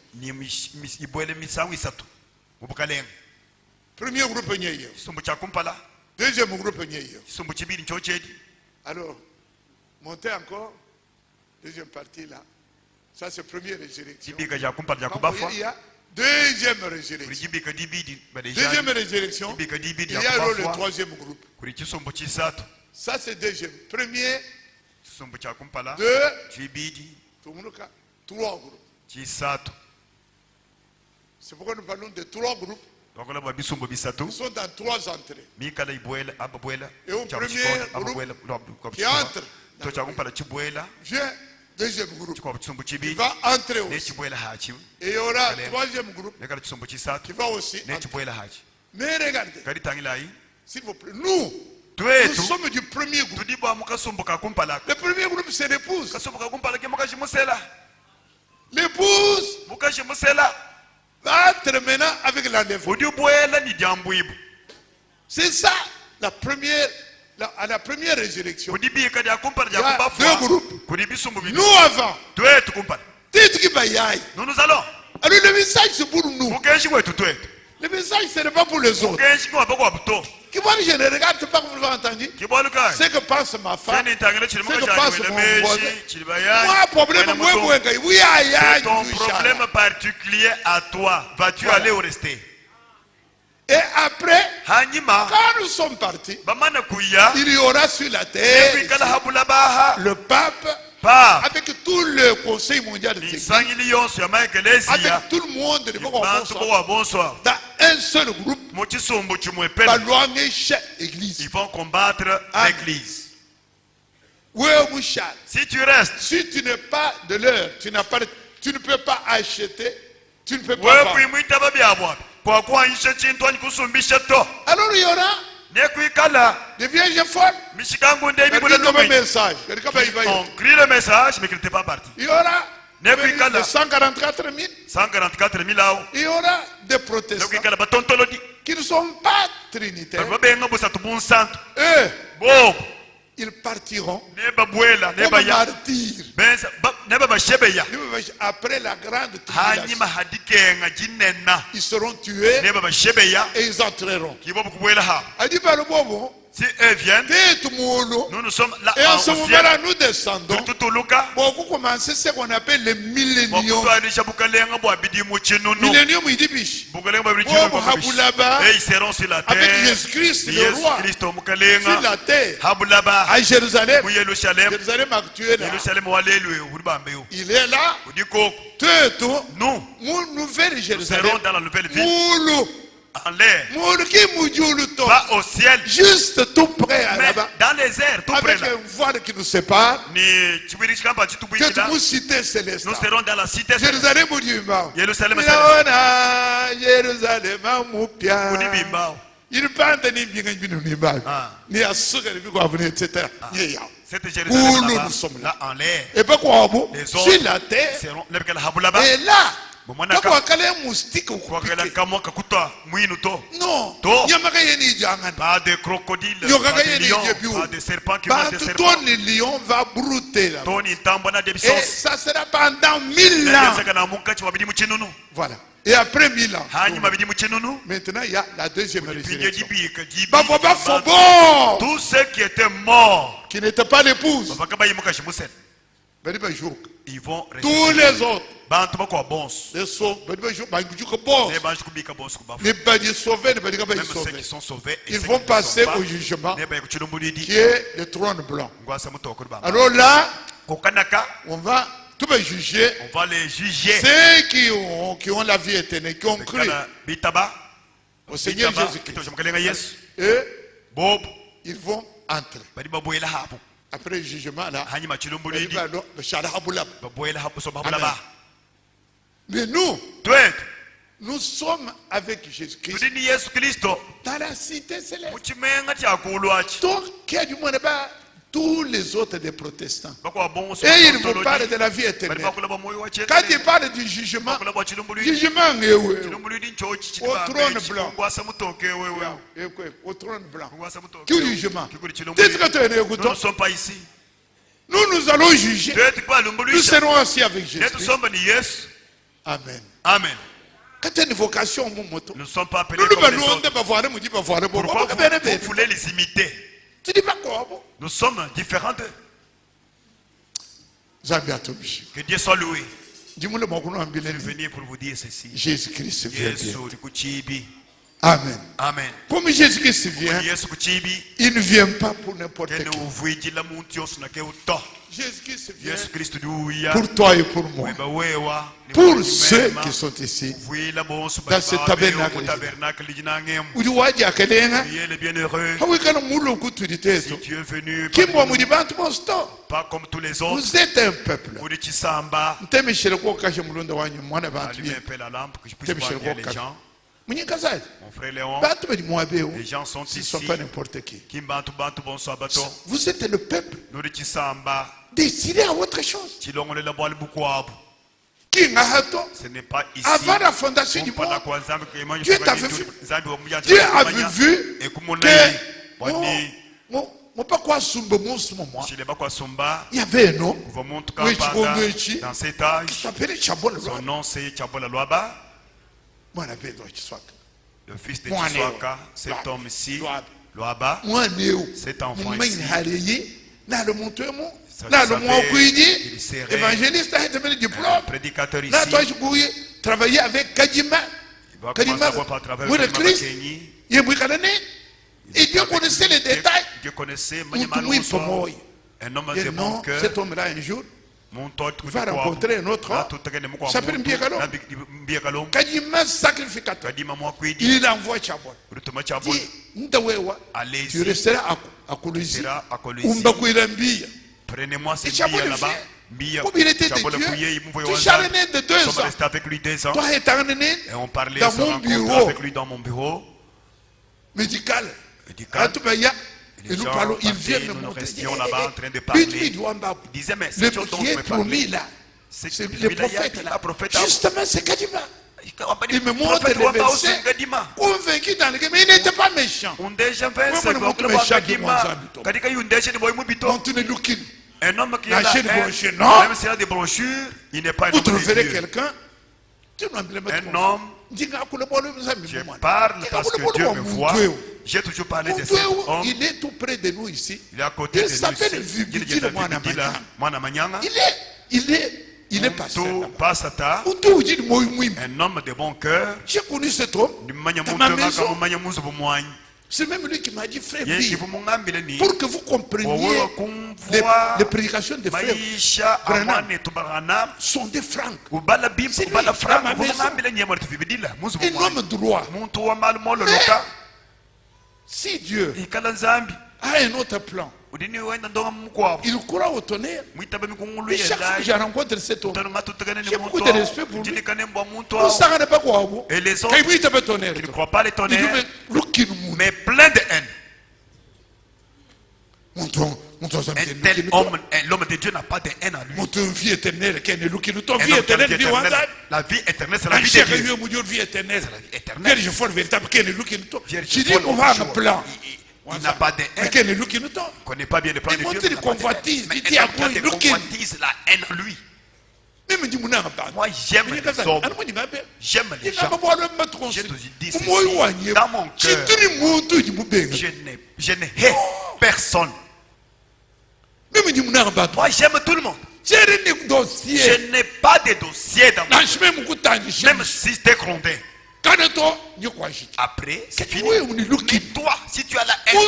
Premier groupe, deuxième groupe. Alors, montez encore. Deuxième partie là. Ça c'est première résurrection. Il y a deuxième résurrection. Deuxième résurrection. Il y a alors le troisième groupe. Ça c'est deuxième. Premier, 2, 3 groupes. C'est pourquoi nous parlons de 3 groupes. Ils sont dans 3 entrées. Et au premier groupe qui entre, vient deuxième groupe qui va entrer aussi. Et il y aura troisième groupe qui va aussi entrer. Mais regardez, s'il vous plaît, nous sommes du premier groupe. Le premier groupe, c'est l'épouse. L'épouse va être maintenant avec l'enlèvement. C'est ça à la première résurrection. Il y a 2 groupes. Nous avant. Nous allons. Alors le message c'est pour nous. Le message ce n'est pas pour les autres. Je ne regarde pas comme vous l'avez entendu. Ce que pense ma femme, ce que pense mon voisin. Moi, problème particulier à toi. Vas-tu aller ou rester? Et après, quand nous sommes partis, il y aura sur la terre le pape avec tout le conseil mondial de l'Église, avec tout le monde dans un seul groupe, ils vont combattre l'église. Si tu restes, si tu n'es pas de l'heure, tu ne peux pas acheter, tu ne peux pas vendre. Alors il y aura des vierges folles. On crie le message, mais qu'il n'était pas parti. Il y aura 144 000. Il y aura des protestants qui ne sont pas trinitaires. Eux, ils partiront comme martyrs après la grande tribulation. Ils seront tués et ils entreront. Si eux viennent, nous sommes là. Et en ce moment-là, nous descendons. Pour beaucoup commencer ce qu'on appelle le millénium. Millénium, il dit biche. Et ils seront sur la terre. Avec Jésus-Christ, le roi. Sur la terre. À Jérusalem. Jérusalem actuel. Il est là. Nous, nouvelle Jérusalem. Nous serons dans la nouvelle ville. En l'air, pas au ciel, juste tout près là-bas, dans les airs, tout près là, avec un voile qui nous sépare. Cette cité céleste. Nous serons dans la cité céleste. Jérusalem, Jérusalem, il parle de ni à ce que vous avez etc. Cette Jérusalem nous sommes là en l'air. Et pas quoi, les sur la terre. Et là. Non, pas de crocodiles, pas de lions, pas de serpents qui mangent des serpents. Ton lion va brouter là. Et ça sera pendant 1000 ans. Voilà. Et après 1000 ans. Maintenant, il y a la deuxième résurrection. Tous ceux qui étaient morts, qui n'étaient pas l'épouse, ils vont rester. Tous les autres, les sauvés, qui sont sauvés, ils vont passer au jugement qui est le trône blanc. Alors là, on va juger, les juger ceux qui ont la vie éternelle, qui ont cru au Seigneur Jésus-Christ. Et ils vont entrer. Après le jugement là, mais nous sommes avec Jésus-Christ dans la cité céleste. Donc, tous les autres des protestants. Et ils vous parlent de la vie éternelle. Quand ils parlent du jugement, est où? Au trône blanc. Au trône blanc. Quel jugement? Nous ne sommes pas ici. Nous allons juger. Nous serons aussi avec Jésus. Amen. Amen. Quand il y a une vocation, nous ne sommes pas appelés comme les autres. Pourquoi vous voulez les imiter? Tu dis pas quoi? Nous sommes différents d'eux. Que Dieu soit loué. Je suis venu pour vous dire ceci. Jésus-Christ vient. Amen. Amen. Comme Jésus-Christ vient, il ne vient pas pour n'importe qui. Jésus-Christ vient pour toi et pour moi. Pour ceux qui sont ici, dans ce tabernacle. Si tu es venu, pas comme tous les autres, vous êtes un peuple. Allumez un peu la lampe que je puisse voir bien les gens. Mon frère Léon, les gens sont ici. Ils ne sont pas n'importe qui. Vous êtes le peuple décidé à autre chose. Ce n'est pas ici. Avant la fondation du monde, Dieu avait vu que il y avait un homme dans cet âge. Son nom c'est Chabola Loaba. Le fils de Tswaka, cet homme ici, Loaba, cet enfant ici, il serait évangéliste, prédicateur ici. Là, toi, je pouvais travailler avec Kadima. Kadima, le Christ, et Dieu connaissait les détails. Dieu connaissait un homme de bon cœur. Cet homme-là, un jour, va rencontrer un autre homme. S'appelle Mbiakalom. Kadima sacrificateur. Il envoie Chabon. Allez, tu resteras à Colosie. Prenez-moi ces billets là-bas. Comme il était de Dieu, tu charnais de 2 ans. Avec lui 2 ans. Toi et on parlait dans mon bureau. Avec lui dans mon bureau. Médical. Et nous parlons, il vient de nous restions là-bas en train de parler. Il disait, mais le qui est promis là, c'est le prophète là. Justement, c'est Kadima. Il me montre le verset, convaincu dans le game, mais il n'était pas méchant. Un homme qui a même s'il a des brochures, il n'est pas un homme. Vous trouverez quelqu'un, un homme, je parle parce que Dieu me voit, J'ai toujours parlé de cet homme. Il est tout près de nous ici. Il est à côté de nous. Il s'appelle Vibidila Mwanamanyanga. Il est pasteur. Un homme de bon cœur. J'ai connu cet homme dans ma maison. C'est même lui qui m'a dit, frère, pour que vous compreniez les prédications de frère Branham sont des francs. C'est lui, dans ma maison. Un homme droit. Si Dieu a un autre plan, il croit au tonnerre. Et chaque fois que je rencontre cet homme, j'ai beaucoup de respect pour lui. Et les autres qui ne croient pas les tonnerres, mais plein de haine. L'homme de Dieu n'a pas de haine à lui. La vie éternelle, c'est la vie de Dieu. La vie éternelle, c'est la vie de Dieu. Je dis qu'on va un plan. Il n'a pas de haine. Il ne connaît pas bien le plan de Dieu. Mais il a la haine en lui. Moi, j'aime les hommes. J'aime les gens. Je te dis ceci. Dans mon cœur, je ne hais personne. Moi, j'aime tout le monde. Je n'ai pas de dossier dans mon cœur. Même si c'était grondé. Après, c'est fini. Mais toi, si tu as la haine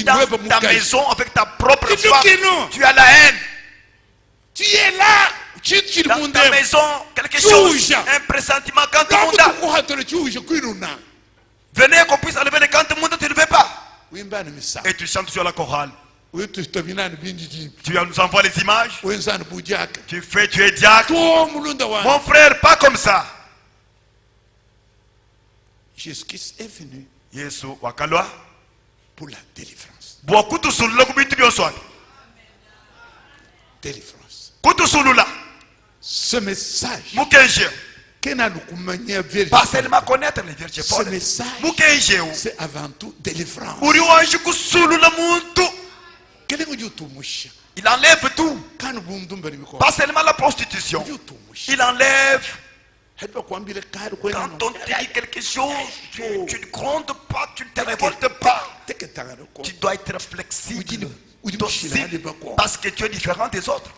dans ta maison avec ta propre femme, tu as la haine. Tu es là. Dans ta maison, quelque chose, un pressentiment quand tout le monde a. Venez qu'on puisse enlever les cantes, tu ne veux pas. Et tu chantes sur la chorale. Tu nous envoies les images. Tu es diacre. Mon frère, pas comme ça. Jésus-Christ est venu pour la délivrance. Délivrance. Ce message, pas seulement connaître les vierges ce message, c'est avant tout délivrance. Il enlève tout. Pas seulement la prostitution. Il enlève. Quand on te dit quelque chose, tu ne grondes pas, tu ne te révoltes pas. Tu dois être flexible, docile, parce que tu es différent des autres.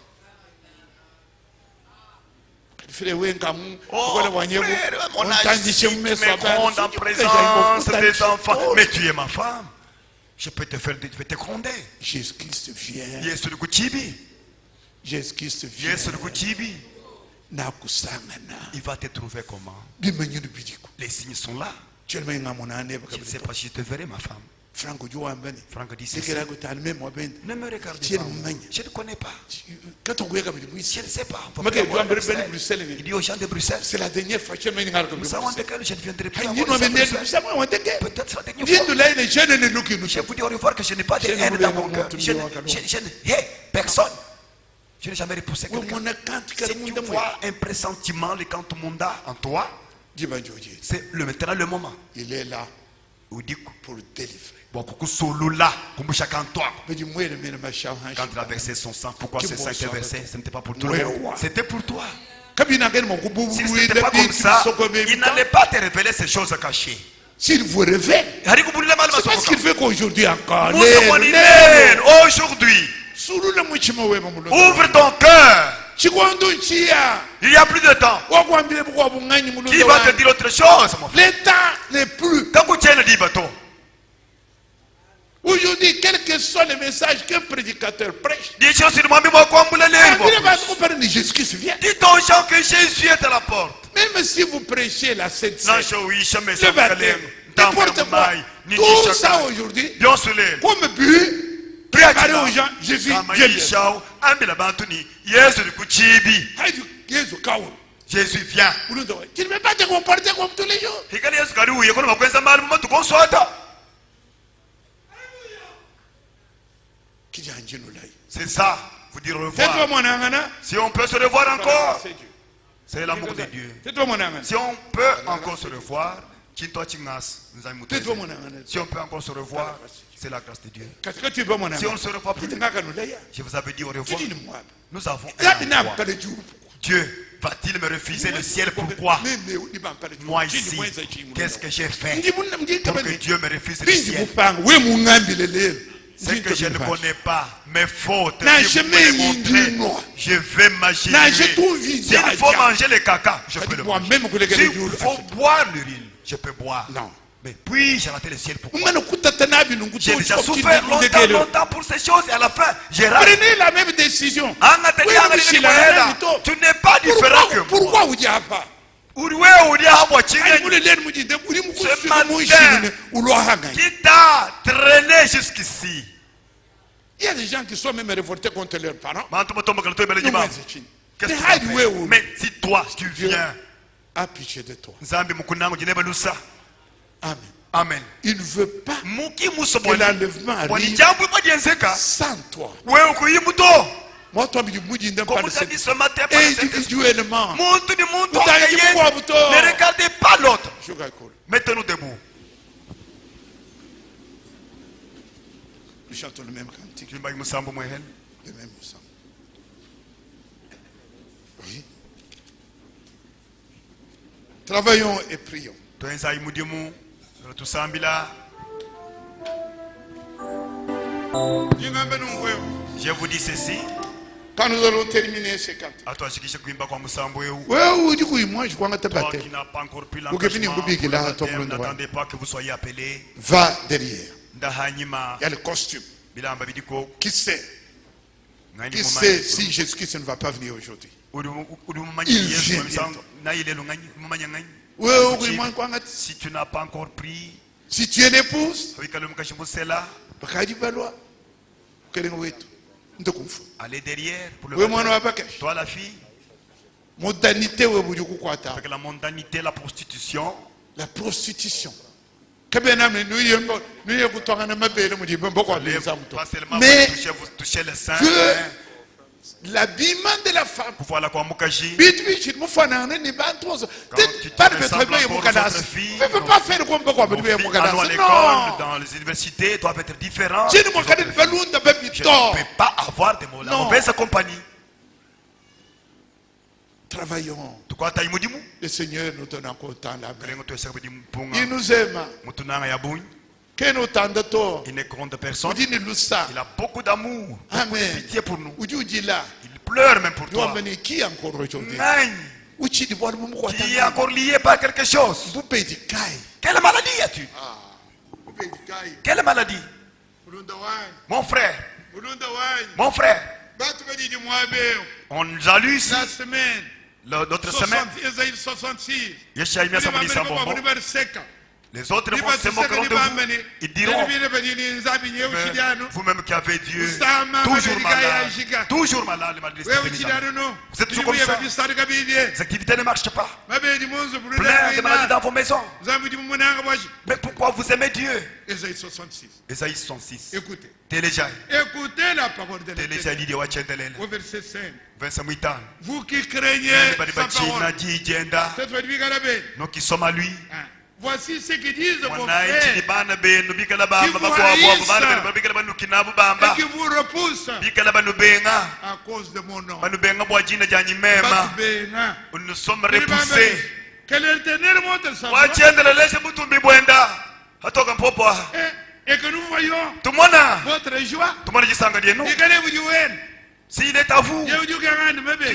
Oh, frère, mon âge, tu me grondes en présence des enfants. Mais tu es ma femme. Je peux te faire, je vais te gronder. Jésus-Christ vient. Jésus-Christ vient. Il va te trouver comment? Les signes sont là. Je ne sais pas si je te verrai, ma femme. Franck dit ceci. Ne me regarde pas. Je ne connais pas. Je ne sais pas. Il dit aux gens de Bruxelles. C'est la dernière fois que je Nous savons de quel je ne viendrai plus. Peut-être c'est la dernière fois. Je vous dis au revoir que je n'ai pas de haine dans mon cœur. Je ne hais personne. Je n'ai jamais repoussé quelqu'un. Si tu vois un pressentiment, le cantumunda en toi, c'est maintenant le moment. Il est là pour délivrer. Quand il a versé son sang, pourquoi ce sang était versé? Ce n'était pas pour tout le monde. C'était pour toi. Si ce n'était pas comme ça, il n'allait pas te révéler ces choses cachées. S'il vous révèle, c'est parce qu'il fait qu'aujourd'hui encore. Aujourd'hui, ouvre ton cœur. Il n'y a plus de temps. Qui va te dire autre chose, mon frère? Le temps n'est plus. Aujourd'hui, quel que soit le message qu'un prédicateur prêche, Jésus-Christ vient. Dites aux gens que Jésus est à la porte. Même si vous prêchez la Sainte Seine, le baptême, n'importe quoi, tout ça aujourd'hui, comme but, préparer aux gens, Jésus vient. Jésus vient. Tu ne peux pas te comporter comme tous les jours. C'est ça, vous dire au revoir. Si on peut se revoir encore, c'est l'amour de Dieu. Si on peut encore se revoir, si on peut encore se revoir, c'est la grâce de Dieu. Si on ne se revoit plus, je vous avais dit au revoir. Nous avons un Dieu va-t-il me refuser le ciel? Pourquoi? Moi ici, qu'est-ce que j'ai fait pour que Dieu me refuse le ciel? C'est que je ne connais pas mes fautes. Je vais m'imaginer. S'il faut manger le caca, je peux le manger. S'il faut boire l'urine, je peux boire. Non. Mais puis j'ai raté le ciel. Pourquoi? J'ai déjà souffert longtemps pour ces choses et à la fin, j'ai raté. Prenez la même décision. Tu n'es pas différent que moi. Pourquoi vous dites pas? Ce matin, qui t'a traîné jusqu'ici? Il y a des gens qui sont même révoltés contre leurs parents. Qu'est-ce que tu as fait? Mais si toi, tu viens, a pitié de toi. Amen. Amen. Il ne veut pas que l'enlèvement arrive sans toi. Moi, toi, individuellement. Ne regardez pas l'autre. Mettez-nous debout. Nous chantons le même cantique. Le même ensemble. Oui. Travaillons et prions. Je vous dis ceci. Quand nous allons terminer ces cantiques. Toi qui n'as pas encore pris l'engagement, n'attendez pas que vous soyez appelé. Va derrière. Il y a le costume. Qui sait si Jésus-Christ ne va pas venir aujourd'hui? Il vient bientôt. Si tu n'as pas encore pris, si tu es l'épouse, allez derrière pour le baptême. Toi la fille, avec la mondanité, la prostitution. La prostitution. Mais que l'habillement de la femme. Dans les universités doivent être différents. Je ne peux pas avoir de mauvaise compagnie. Travaillons. Le Seigneur nous donne encore temps là. Il nous aime. Il ne compte personne. Il a beaucoup d'amour, beaucoup de pitié pour nous. Il pleure même pour toi. Qui est encore aujourd'hui? Qui est encore lié par quelque chose? Quelle maladie as-tu? Quelle maladie? Mon frère. Mon frère. On nous a lu ici. L'autre semaine. Les autres vont se moquer de vous. Ils diront, vous-même qui avez Dieu, toujours malade, vous êtes toujours comme ça. Les activités ne marchent pas. Plein de maladies dans vos maisons. Mais pourquoi vous aimez Dieu? Ésaïe 66. Écoutez. Écoutez la parole de l'Éternel. Au verset 5. Vous qui craignez sa parole. Nous qui sommes à lui. Voici ce que disent vos frères qui vous haïssent et qui vous repoussent à cause de mon nom. Nous sommes repoussés. Que l'Éternel montre sa voix et que nous voyons votre joie. S'il est à vous, tu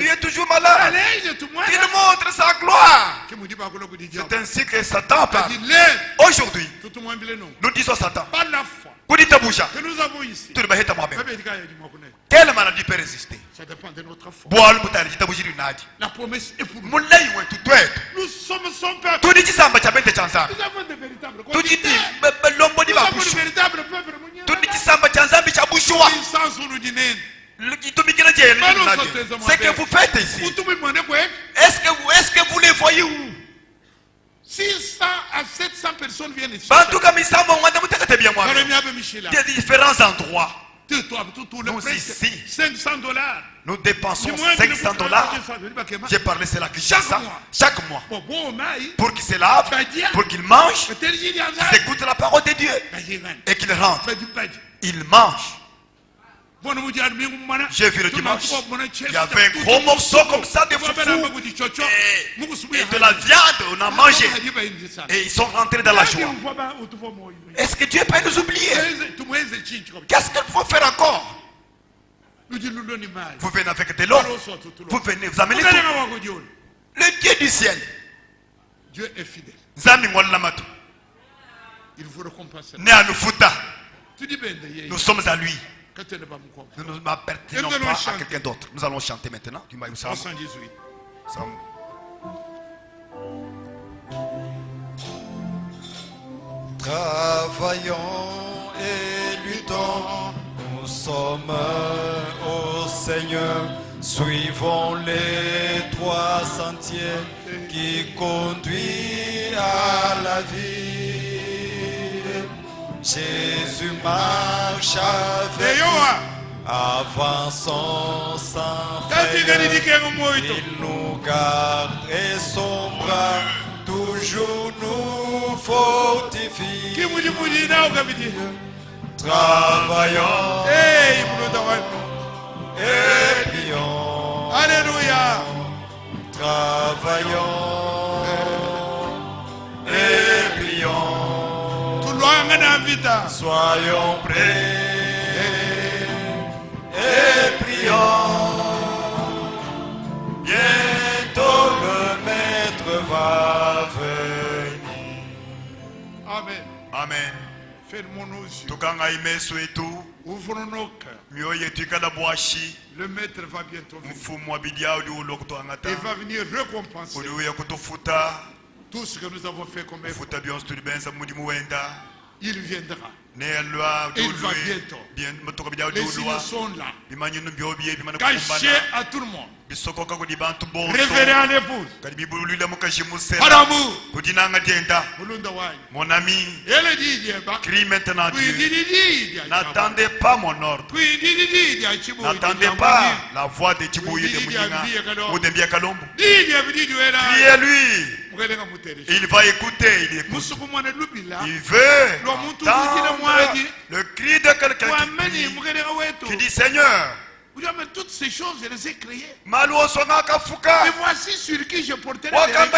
es toujours malade. Il montre sa gloire. C'est ainsi que Satan parle. Aujourd'hui, nous disons Satan. Que nous avons ici. Quelle maladie peut résister? Ça dépend de notre foi. La promesse est pour nous. Nous sommes son peuple. Nous avons de véritables conducteurs. Nous avons de véritables peuples. Ce que vous faites ici, est-ce que vous les voyez où? 600 à 700 personnes viennent ici. Des différents endroits. Nous ici, $500. Nous dépensons $500. J'ai parlé cela chaque mois. Pour qu'ils se lavent, pour qu'ils mangent, qu'ils écoutent la parole de Dieu et qu'ils rentrent. Ils mangent. J'ai vu le dimanche, il y avait un gros morceau comme ça de foufou et de la viande, on a mangé. Et ils sont rentrés dans la joie. Est-ce que Dieu peut nous oublier? Qu'est-ce qu'il faut faire encore? Vous venez avec de l'eau, vous venez, vous amenez tout. Le Dieu du ciel. Dieu est fidèle. Il vous récompense. Nous sommes à lui. Nous ne m'appartenons pas à quelqu'un d'autre. Nous allons chanter maintenant. Travaillons et luttons, nous sommes au Seigneur. Suivons les trois sentiers qui conduisent à la vie. Jésus marche avec nous, avançons sans frayeur. Il nous garde et son bras toujours nous fortifie. Travaillons et prions. Alléluia. Travaillons et prions. Soyons prêts et prions. Bientôt le Maître va venir. Amen. Amen. Fermons nos yeux. Ouvrons nos cœurs. Le Maître va bientôt venir. Il va venir récompenser tout ce que nous avons fait comme effort. Il viendra. Il va bientôt. Les signes sont là. Cachés à tout le monde. Révéré à l'épouse. Par amour. Mon ami, crie maintenant Dieu. N'attendez pas mon ordre. N'attendez pas la voix de Tchibouye de Mouninga ou de Mbiakalombo. Criez-lui. Il va écouter, il écoute. Il veut entendre le cri de quelqu'un qui dit Seigneur, toutes ces choses, je les ai créées. Et voici sur qui je porterai les regards.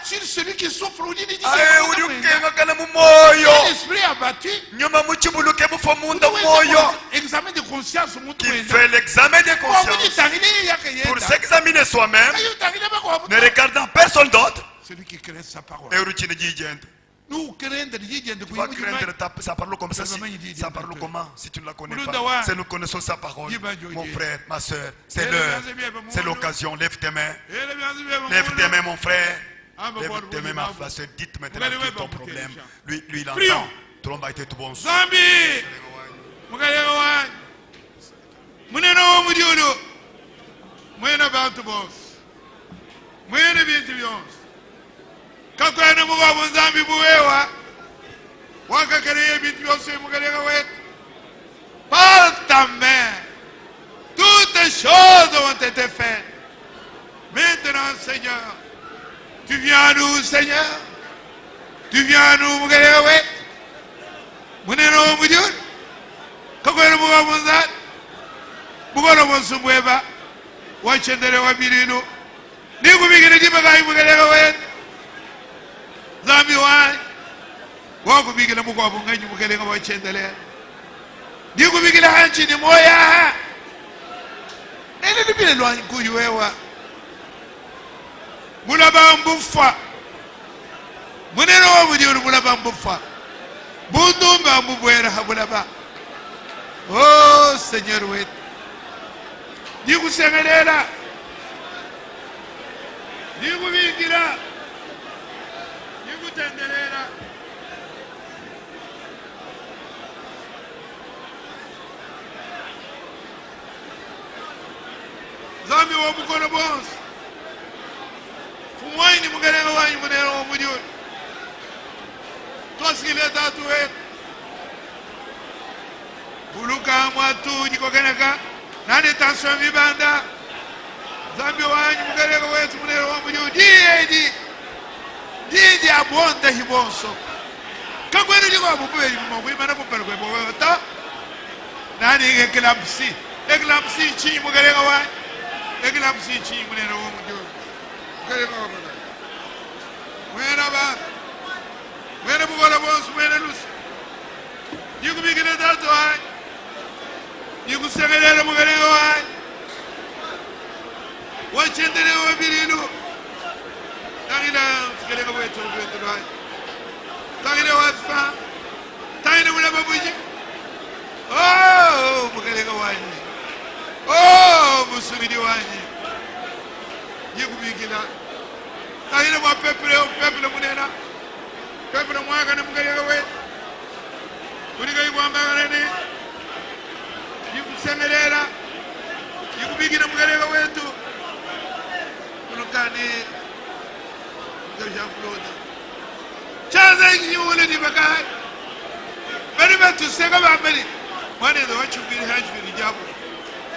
Sur celui qui souffre, on dit l'esprit abattu. Examen de conscience. Qui fait l'examen de conscience pour s'examiner soi-même, ne regardant personne d'autre. Celui qui crée sa parole. Nous craindre sa parole comme ça. Sa parole comment? Si tu ne la connais pas, si nous connaissons sa parole, mon frère, ma soeur, c'est l'heure, c'est l'occasion. Lève tes mains, lève tes mains, mon frère, lève tes mains, ma soeur. Dites maintenant quel est ton problème. Lui, il entend. Tout le monde va être tout bon. Kakwana muga munzambi buwewa wakakareye bitu byose mugarega wetu. Par ta main toutes choses ont été faites. Maintenant Seigneur, tu viens à nous Seigneur, tu viens à nous mugarega wetu. Muneno mujur kakwana muga munzat bugono monsubweba wachendere wabirino nikubigire dibagai mugarega wetu. Zambi wai wako bigila mukwa bunganyi mukelenga wachendele diku bigila hanchi ni moya nene libile lwa kuyu wewa mulaba mbufa muneno wa mudiru mulaba mbufa bundumba mbubwera habulaba. Oh Seigneur wet diku semelela diku bigila tenderera zambi wa mukono bons fumwaini mugerega wanyi munero wa mujuri toskile tatu wet buluka mwatu jikokeneka nani tension vibanda zambi wanyi mugerega wetu munero wa mujuri diedi Didi abonda hibonso. Kagwenu digo abubeli mumwe mana popelwe bota. Nani eclampsie. Eclampsie chi mugalega wa. Eclampsie chi munero mujo. Mugalega wa. Wena ba. Wena bugola bos wena lus. Yuko bigina dato wa. Yuko segere mugalega wa. Wachendere wa birilu. Tangina mugalega wa to wa. Tangina wa fa. Tangina wala babuji. Oh, mugalega wani. Oh, musubidi wani. Yekubigina. Tayina mwa peuple munena. Peuple mwaga ne mugalega we. Kuniga igwamba ngane. Yekusemerera. Yekubigina mugalega wetu. Kulukani. Gaja Claude. Chaza yule di bagai. Bari batu sega bambali. Mane do wachu biri haju biri jabu.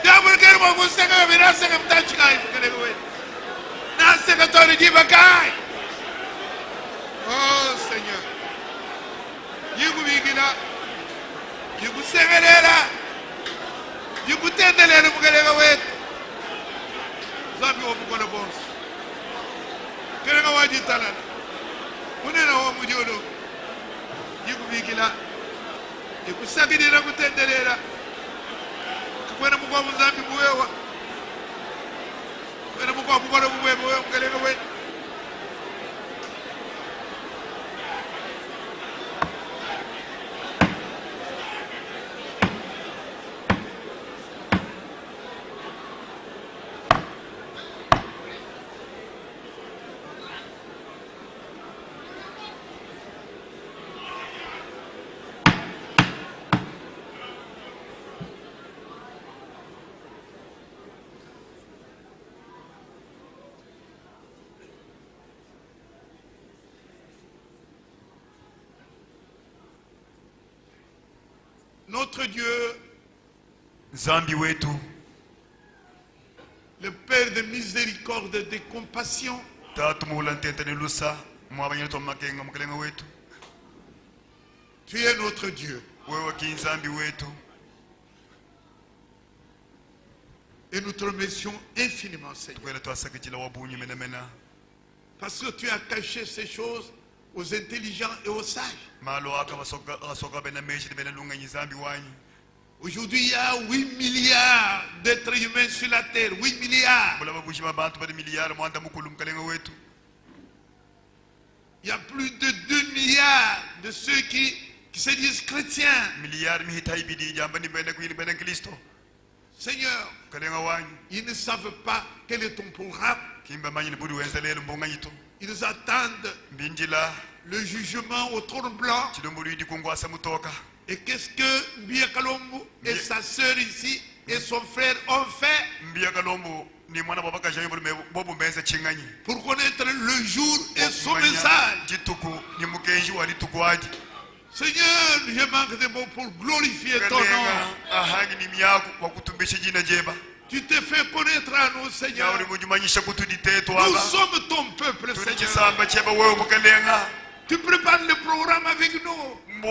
Jabu kero mo gusega bira sega mtachi kai kele we. Na sega tori di bakai. Oh Seigneur. Yigu bigina. Yigu segerera. Yigu tendelera mukele we. Zabi wo bukola bons. Kele ga waji talana. Unena wo mujolo. Yigu bigina. Kusagirira kutenderera kwena mukwa muzambi buwewa kwena mukwa bukola buwewa mugalega we. Notre Dieu, Zambi wetu, le Père de miséricorde et de compassion, tu es notre Dieu. Et nous te remercions infiniment, Seigneur. Parce que tu as caché ces choses aux intelligents et aux sages. Aujourd'hui, il y a 8 milliards d'êtres humains sur la terre. 8 milliards. Il y a plus de 2 milliards de ceux qui se disent chrétiens. Seigneur, ils ne savent pas quel est ton programme. Ils attendent le jugement au trône blanc. Et qu'est-ce que Mbia Kalombo et sa sœur ici et son frère ont fait pour connaître le jour et son message? Seigneur, je manque de mots pour glorifier ton nom. Tu te fais connaître à nous, Seigneur. Nous sommes ton peuple, Seigneur. Tu prépares le programme avec nous. Ne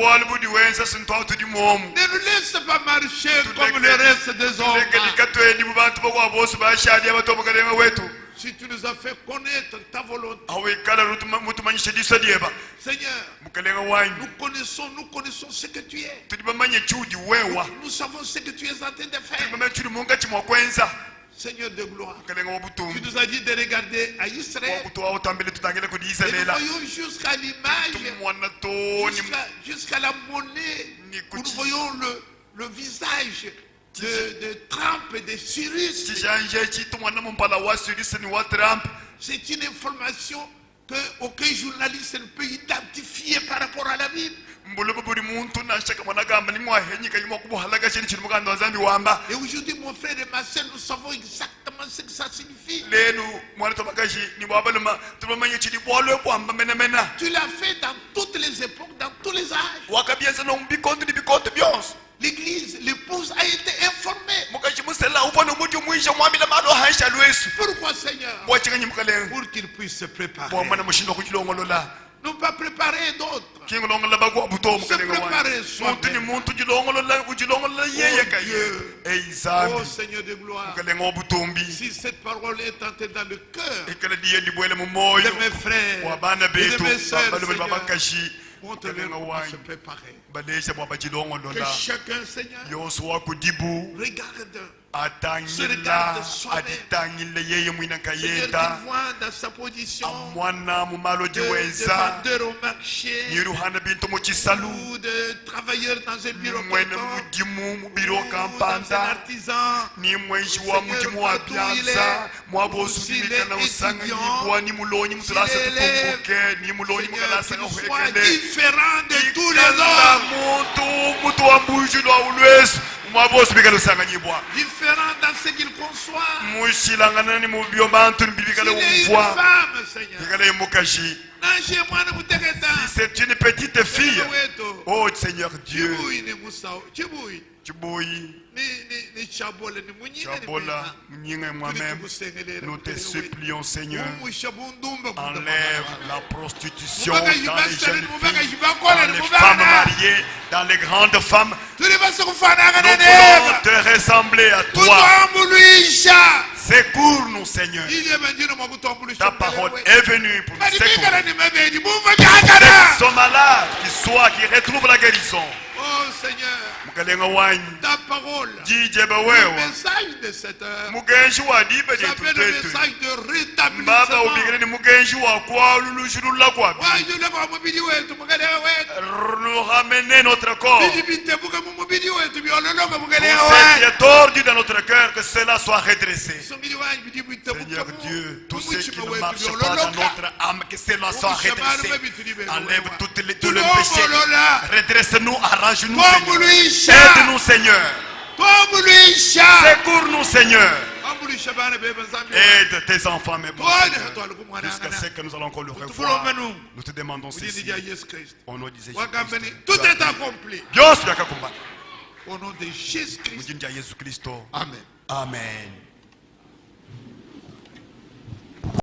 nous laisse pas marcher comme le reste des hommes. Si tu nous as fait connaître ta volonté, Seigneur, nous connaissons ce que tu es. Nous savons ce que tu es en train de faire. Seigneur de gloire, tu nous as dit de regarder à Israël. Et nous voyons jusqu'à l'image, jusqu'à la monnaie, où nous voyons le visage de Trump et de Cyrus. C'est une information qu'aucun journaliste ne peut identifier par rapport à la Bible. Et aujourd'hui, mon frère et ma soeur, nous savons exactement ce que ça signifie. Tu l'as fait dans toutes les époques, dans tous les âges. L'église, l'épouse a été informée. Pourquoi, Seigneur? Pour qu'il puisse se préparer. Non pas préparer d'autres. Se préparer soi-même. Oh Seigneur de gloire. Si cette parole est entrée dans le cœur de mes frères et de mes sœurs, Seigneur, montre-leur comment se préparer. Que chacun, Seigneur, regarde. Se regarde soi-même. Seigneur, qu'il voit dans sa position de vendeur au marché ou de travailleur dans un bureau quelconque, dans un artisan. Seigneur, partout il est, s'il est étudiant, s'il est élève, Seigneur, qu'il soit différent de tous les autres. Différent dans ce qu'il conçoit. S'il est une femme, Seigneur. Si c'est une petite fille, oh Seigneur Dieu, Chabola, moi-même, nous te supplions, Seigneur, enlève la prostitution dans les jeunes filles, dans les femmes mariées, dans les grandes femmes. Nous voulons te ressembler à toi. Secours-nous, Seigneur. Ta parole est venue pour nous secourir. Ceux qui sont malades, qui retrouvent la guérison. Oh Seigneur, ta parole, le message de cette heure, s'appelle le message de rétablissement. Nous ramener notre corps. Tout ce qui est tordu dans notre cœur, que cela soit redressé. Seigneur Dieu, tout ce qui ne marche pas dans notre âme, que cela soit redressé. Enlève tout le péché. Redresse-nous, arrange-nous, Seigneur. Aide-nous, Seigneur. Secours-nous, Seigneur. Aide tes enfants, mes bons, jusqu'à ce que nous allons encore le revoir. Nous te demandons ceci. Au nom de Jésus-Christ. Tout est accompli. Dios, Au nom de Jésus-Christ. Amen. Amen.